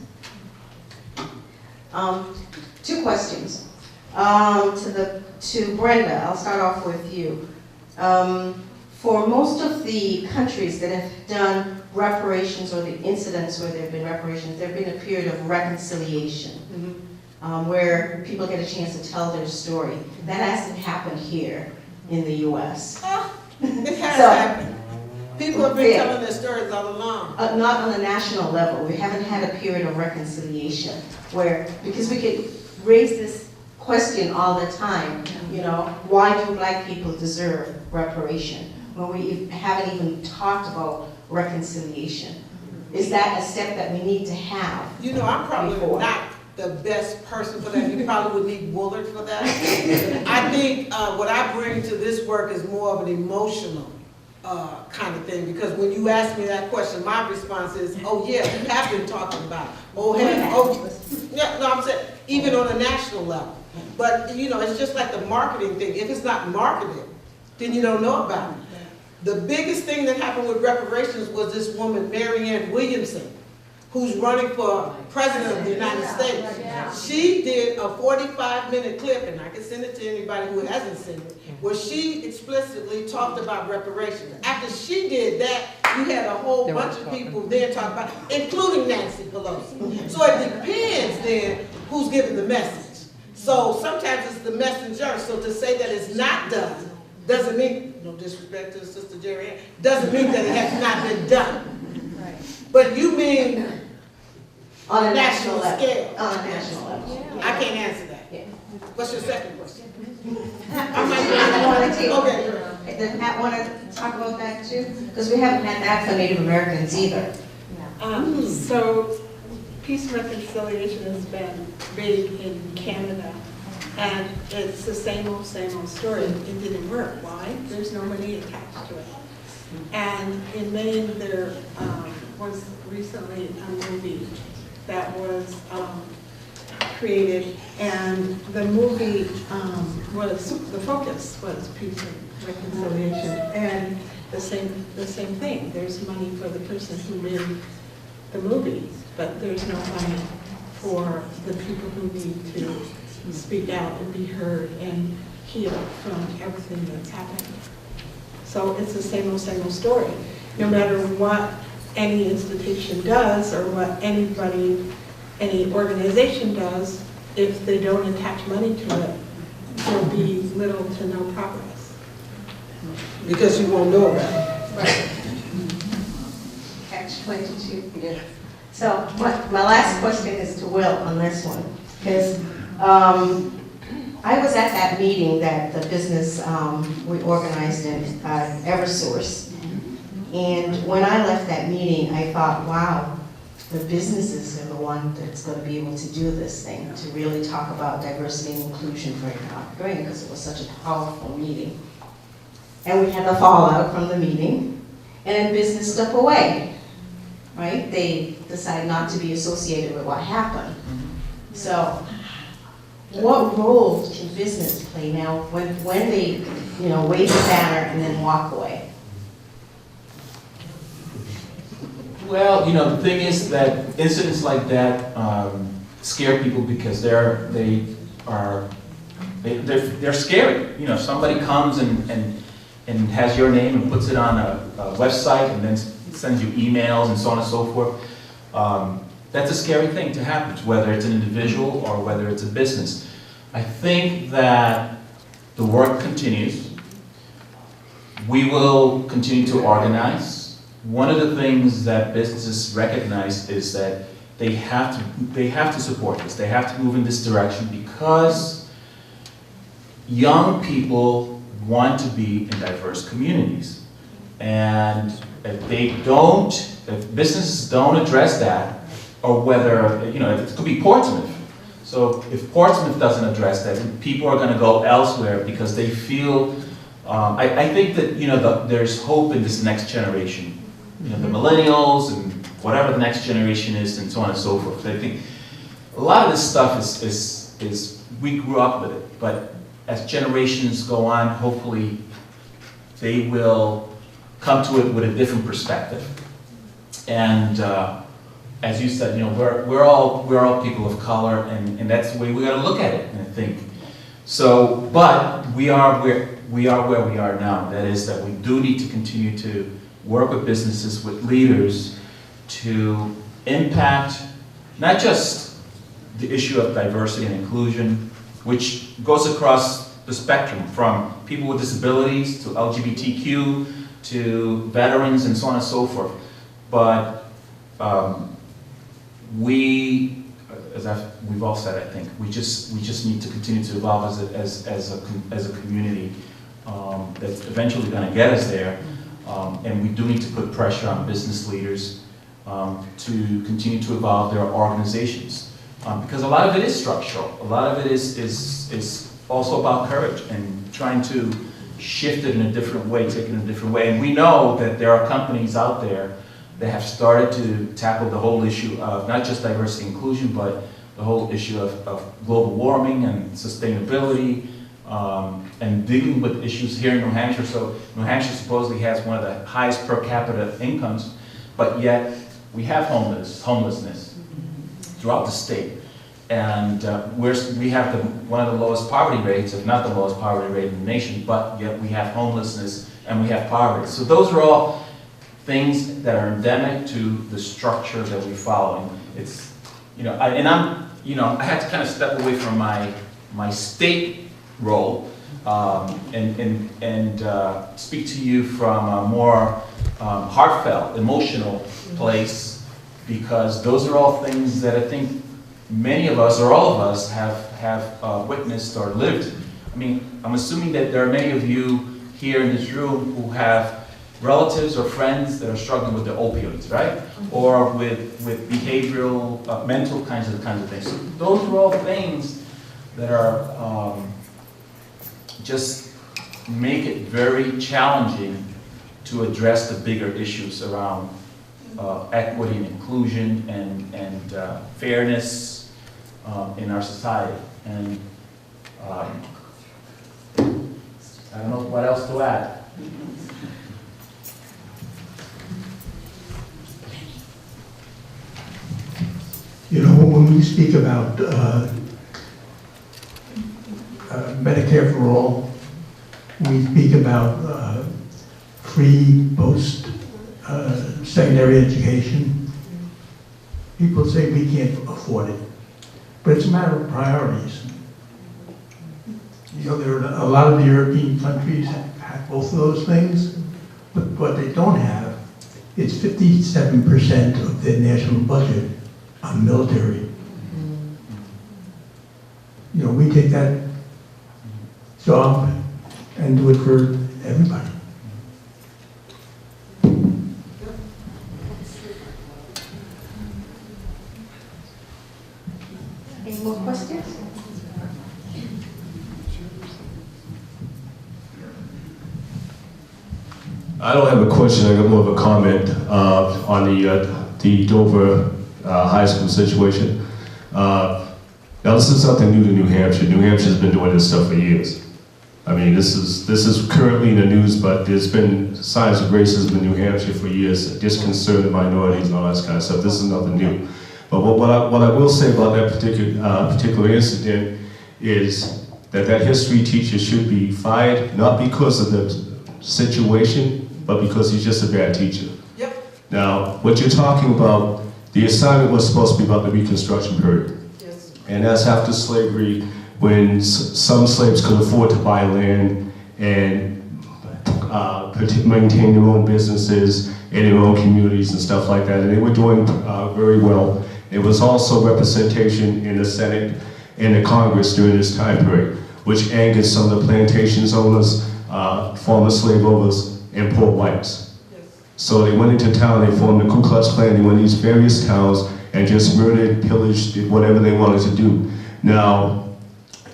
Two questions. To Brenda, I'll start off with you. For most of the countries that have done reparations or the incidents where there have been reparations, there have been a period of reconciliation where people get a chance to tell their story. That hasn't happened here in the U.S. It has happened. People have been telling their stories all along. Not on a national level. We haven't had a period of reconciliation where, because we could raise this question all the time, you know, why do black people deserve reparation? When we haven't even talked about reconciliation. Is that a step that we need to have? You know, I'm probably not the best person for that. You probably would need Woolard for that. I think what I bring to this work is more of an emotional kind of thing, because when you ask me that question, my response is, oh yeah, we have been talking about it. Yeah, no, I'm saying, even on a national level. But, you know, it's just like the marketing thing. If it's not marketed, then you don't know about it. The biggest thing that happened with reparations was this woman, Marianne Williamson, who's running for president of the United States. She did a 45-minute clip, and I can send it to anybody who hasn't seen it, where she explicitly talked about reparations. After she did that, you had a whole bunch of people there talking about it, including Nancy Pelosi. So it depends then who's giving the message. So sometimes it's the messenger. So to say that it's not done doesn't mean, no disrespect to Sister Jerry Ann, doesn't mean that it has not been done. Right. But you mean On a national scale? On a national level. I can't answer that. Yeah. What's your second question? Okay. Does Pat want to talk about that too? Because we haven't had that for Native Americans either. So peace and reconciliation has been big in Canada, and it's the same old story. It didn't work. Why? There's no money attached to it. And in Maine, there was recently a movie that was created, and the movie the focus was peace and reconciliation, and the same thing. There's money for the person who made the movie, but there's no money for the people who need to speak out and be heard and heal from everything that's happened. So it's the same old story. No matter what any institution does or what any organization does, if they don't attach money to it, there'll be little to no progress. Because you won't know about it. Right. Catch-22. Yeah. So my last question is to Will on this one, because I was at that meeting that the business we organized in Eversource, and when I left that meeting, I thought, wow, the businesses are the one that's going to be able to do this thing, to really talk about diversity and inclusion for great, because it was such a powerful meeting. And we had the fallout from the meeting, and then business stepped away. right? They decide not to be associated with what happened. So what role can business play now when they, wave the banner and then walk away? Well, the thing is that incidents like that scare people because they're scary. Somebody comes and has your name and puts it on a website and then sends you emails and so on and so forth. That's a scary thing to happen, whether it's an individual or whether it's a business. I think that the work continues. We will continue to organize. One of the things that businesses recognize is that they have to support this. They have to move in this direction because young people want to be in diverse communities. And if businesses don't address that, or whether, it could be Portsmouth. So if Portsmouth doesn't address that, then people are going to go elsewhere because they feel, I think that, there's hope in this next generation. The millennials and whatever the next generation is and so on and so forth. I think a lot of this stuff is we grew up with it, but as generations go on, hopefully they will come to it with a different perspective. And as you said, we're all people of color, and that's the way we got to look at it. And I think so. But we are where we are now. That is that we do need to continue to work with businesses, with leaders, to impact not just the issue of diversity and inclusion, which goes across the spectrum from people with disabilities to LGBTQ to veterans and so on and so forth. But we've all said, I think, we just need to continue to evolve as a community that's eventually going to get us there. And we do need to put pressure on business leaders to continue to evolve their organizations. Because a lot of it is structural. A lot of it is also about courage and trying to shift it in a different way, take it in a different way. And we know that there are companies out there that have started to tackle the whole issue of not just diversity and inclusion, but the whole issue of global warming and sustainability, and dealing with issues here in New Hampshire. So New Hampshire supposedly has one of the highest per capita incomes, but yet we have homelessness throughout the state. And we have one of the lowest poverty rates, if not the lowest poverty rate in the nation, but yet we have homelessness and we have poverty. So those are all things that are endemic to the structure that we follow. It's, I had to kind of step away from my state role and speak to you from a more heartfelt, emotional place, because those are all things that I think many of us, or all of us, have witnessed or lived. I mean, I'm assuming that there are many of you here in this room who have relatives or friends that are struggling with the opioids, right? Or with behavioral, mental kinds of things. So those are all things that are just make it very challenging to address the bigger issues around equity and inclusion and fairness in our society. And I don't know what else to add. When we speak about Medicare for all, we speak about free post-secondary education. People say we can't afford it, but it's a matter of priorities. There are a lot of the European countries have both of those things, but what they don't have, it's 57% of their national budget on military. We take that job and do it for everybody. Any more questions? I don't have a question, I got more of a comment on the the Dover high school situation. Now this is something new to New Hampshire. New Hampshire's been doing this stuff for years. I mean, this is currently in the news, but there's been signs of racism in New Hampshire for years, disconcern of minorities and all that kind of stuff. This is nothing new. But what I will say about that particular incident is that history teacher should be fired, not because of the situation, but because he's just a bad teacher. Yep. Now, what you're talking about, the assignment was supposed to be about the Reconstruction period. Yes. And that's after slavery, when some slaves could afford to buy land and maintain their own businesses in their own communities and stuff like that. And they were doing very well. There was also representation in the Senate and the Congress during this time period, which angered some of the plantations owners, former slave owners, and poor whites. So they went into town, they formed the Ku Klux Klan, they went to these various towns and just murdered, pillaged, did whatever they wanted to do. Now,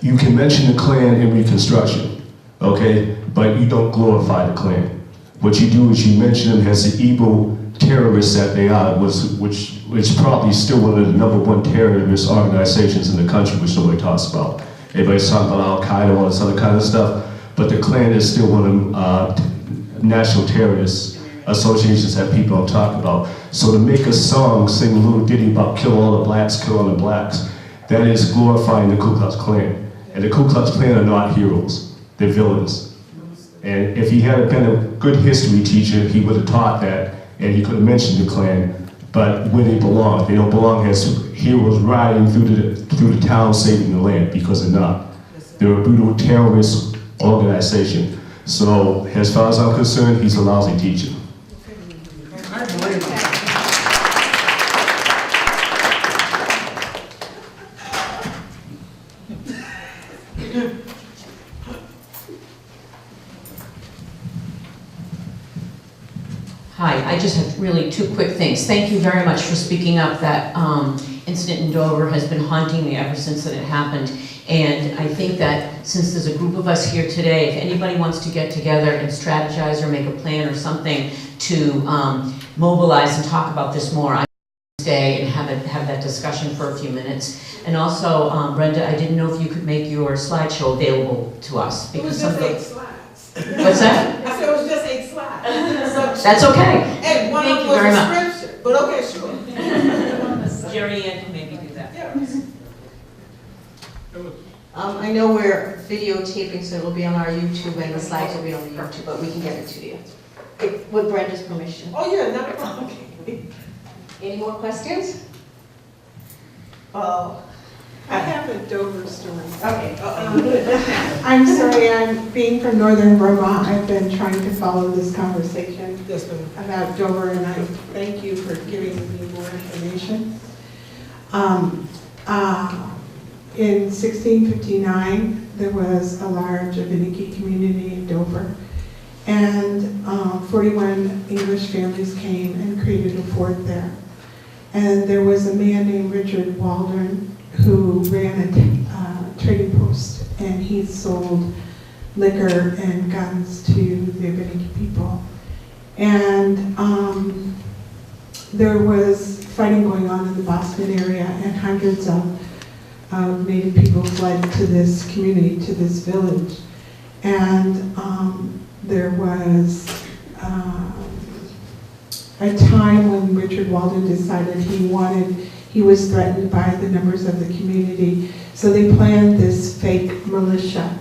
you can mention the Klan in Reconstruction, okay, but you don't glorify the Klan. What you do is you mention them as the evil terrorists that they are, which is probably still one of the #1 terrorist organizations in the country, which nobody talks about. Everybody's talking about Al-Qaeda and all this other kind of stuff, but the Klan is still one of them national terrorist associations that people don't talk about. So to make a song, sing a little ditty about kill all the blacks, kill all the blacks, that is glorifying the Ku Klux Klan. And the Ku Klux Klan are not heroes, they're villains. And if he had been a good history teacher, he would have taught that, and he could have mentioned the Klan, but where they belong. They don't belong as heroes riding through the town saving the land, because they're not. They're a brutal terrorist organization. So as far as I'm concerned, he's a lousy teacher. Hi, I just have really 2 quick things. Thank you very much for speaking up. That incident in Dover has been haunting me ever since that it happened. And I think that since there's a group of us here today, if anybody wants to get together and strategize or make a plan or something to mobilize and talk about this more, I stay and have that discussion for a few minutes. And also, Brenda, I didn't know if you could make your slideshow available to us. It was just 8 slides. What's that? I said it was just 8 slides. That's okay. And one Thank of you them very was much. a scripture, but okay, sure. Jerry Ann can maybe do that. Yeah. I know we're videotaping, so it'll be on our YouTube, and the slides will be on the YouTube, but we can get it to you. With Brenda's permission. Oh, yeah, not a problem. Any more questions? I have a Dover story. Okay. I'm sorry, I'm being from Northern Vermont. I've been trying to follow this conversation about Dover, and I thank you for giving me more information. In 1659, there was a large Abenaki community in Dover, and 41 English families came and created a fort there. And there was a man named Richard Waldron who ran a trading post, and he sold liquor and guns to the Abenaki people. And there was fighting going on in the Boston area, and hundreds of Native people fled to this community, to this village. And there was a time when Richard Walden decided he was threatened by the members of the community. So they planned this fake militia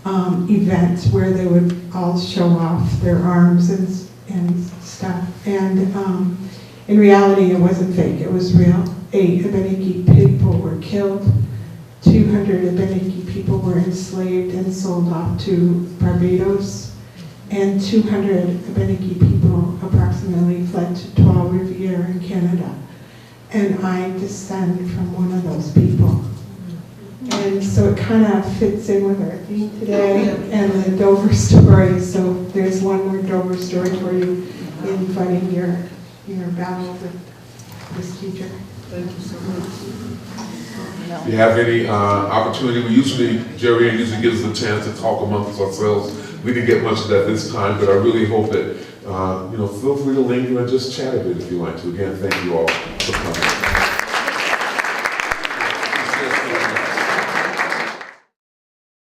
event where they would all show off their arms and stuff. And in reality, it wasn't fake, it was real. 8 Abenaki people were killed. 200 Abenaki people were enslaved and sold off to Barbados. And 200 Abenaki people approximately fled to Trois-Rivières in Canada. And I descend from one of those people. And so it kind of fits in with our theme today and the Dover story. So there's one more Dover story for you in fighting your battle with this teacher. Thank you so much. If you have any opportunity, Jerry usually gives us a chance to talk amongst ourselves. We didn't get much of that this time, but I really hope that feel free to linger and just chat a bit if you like to. Again, thank you all for coming.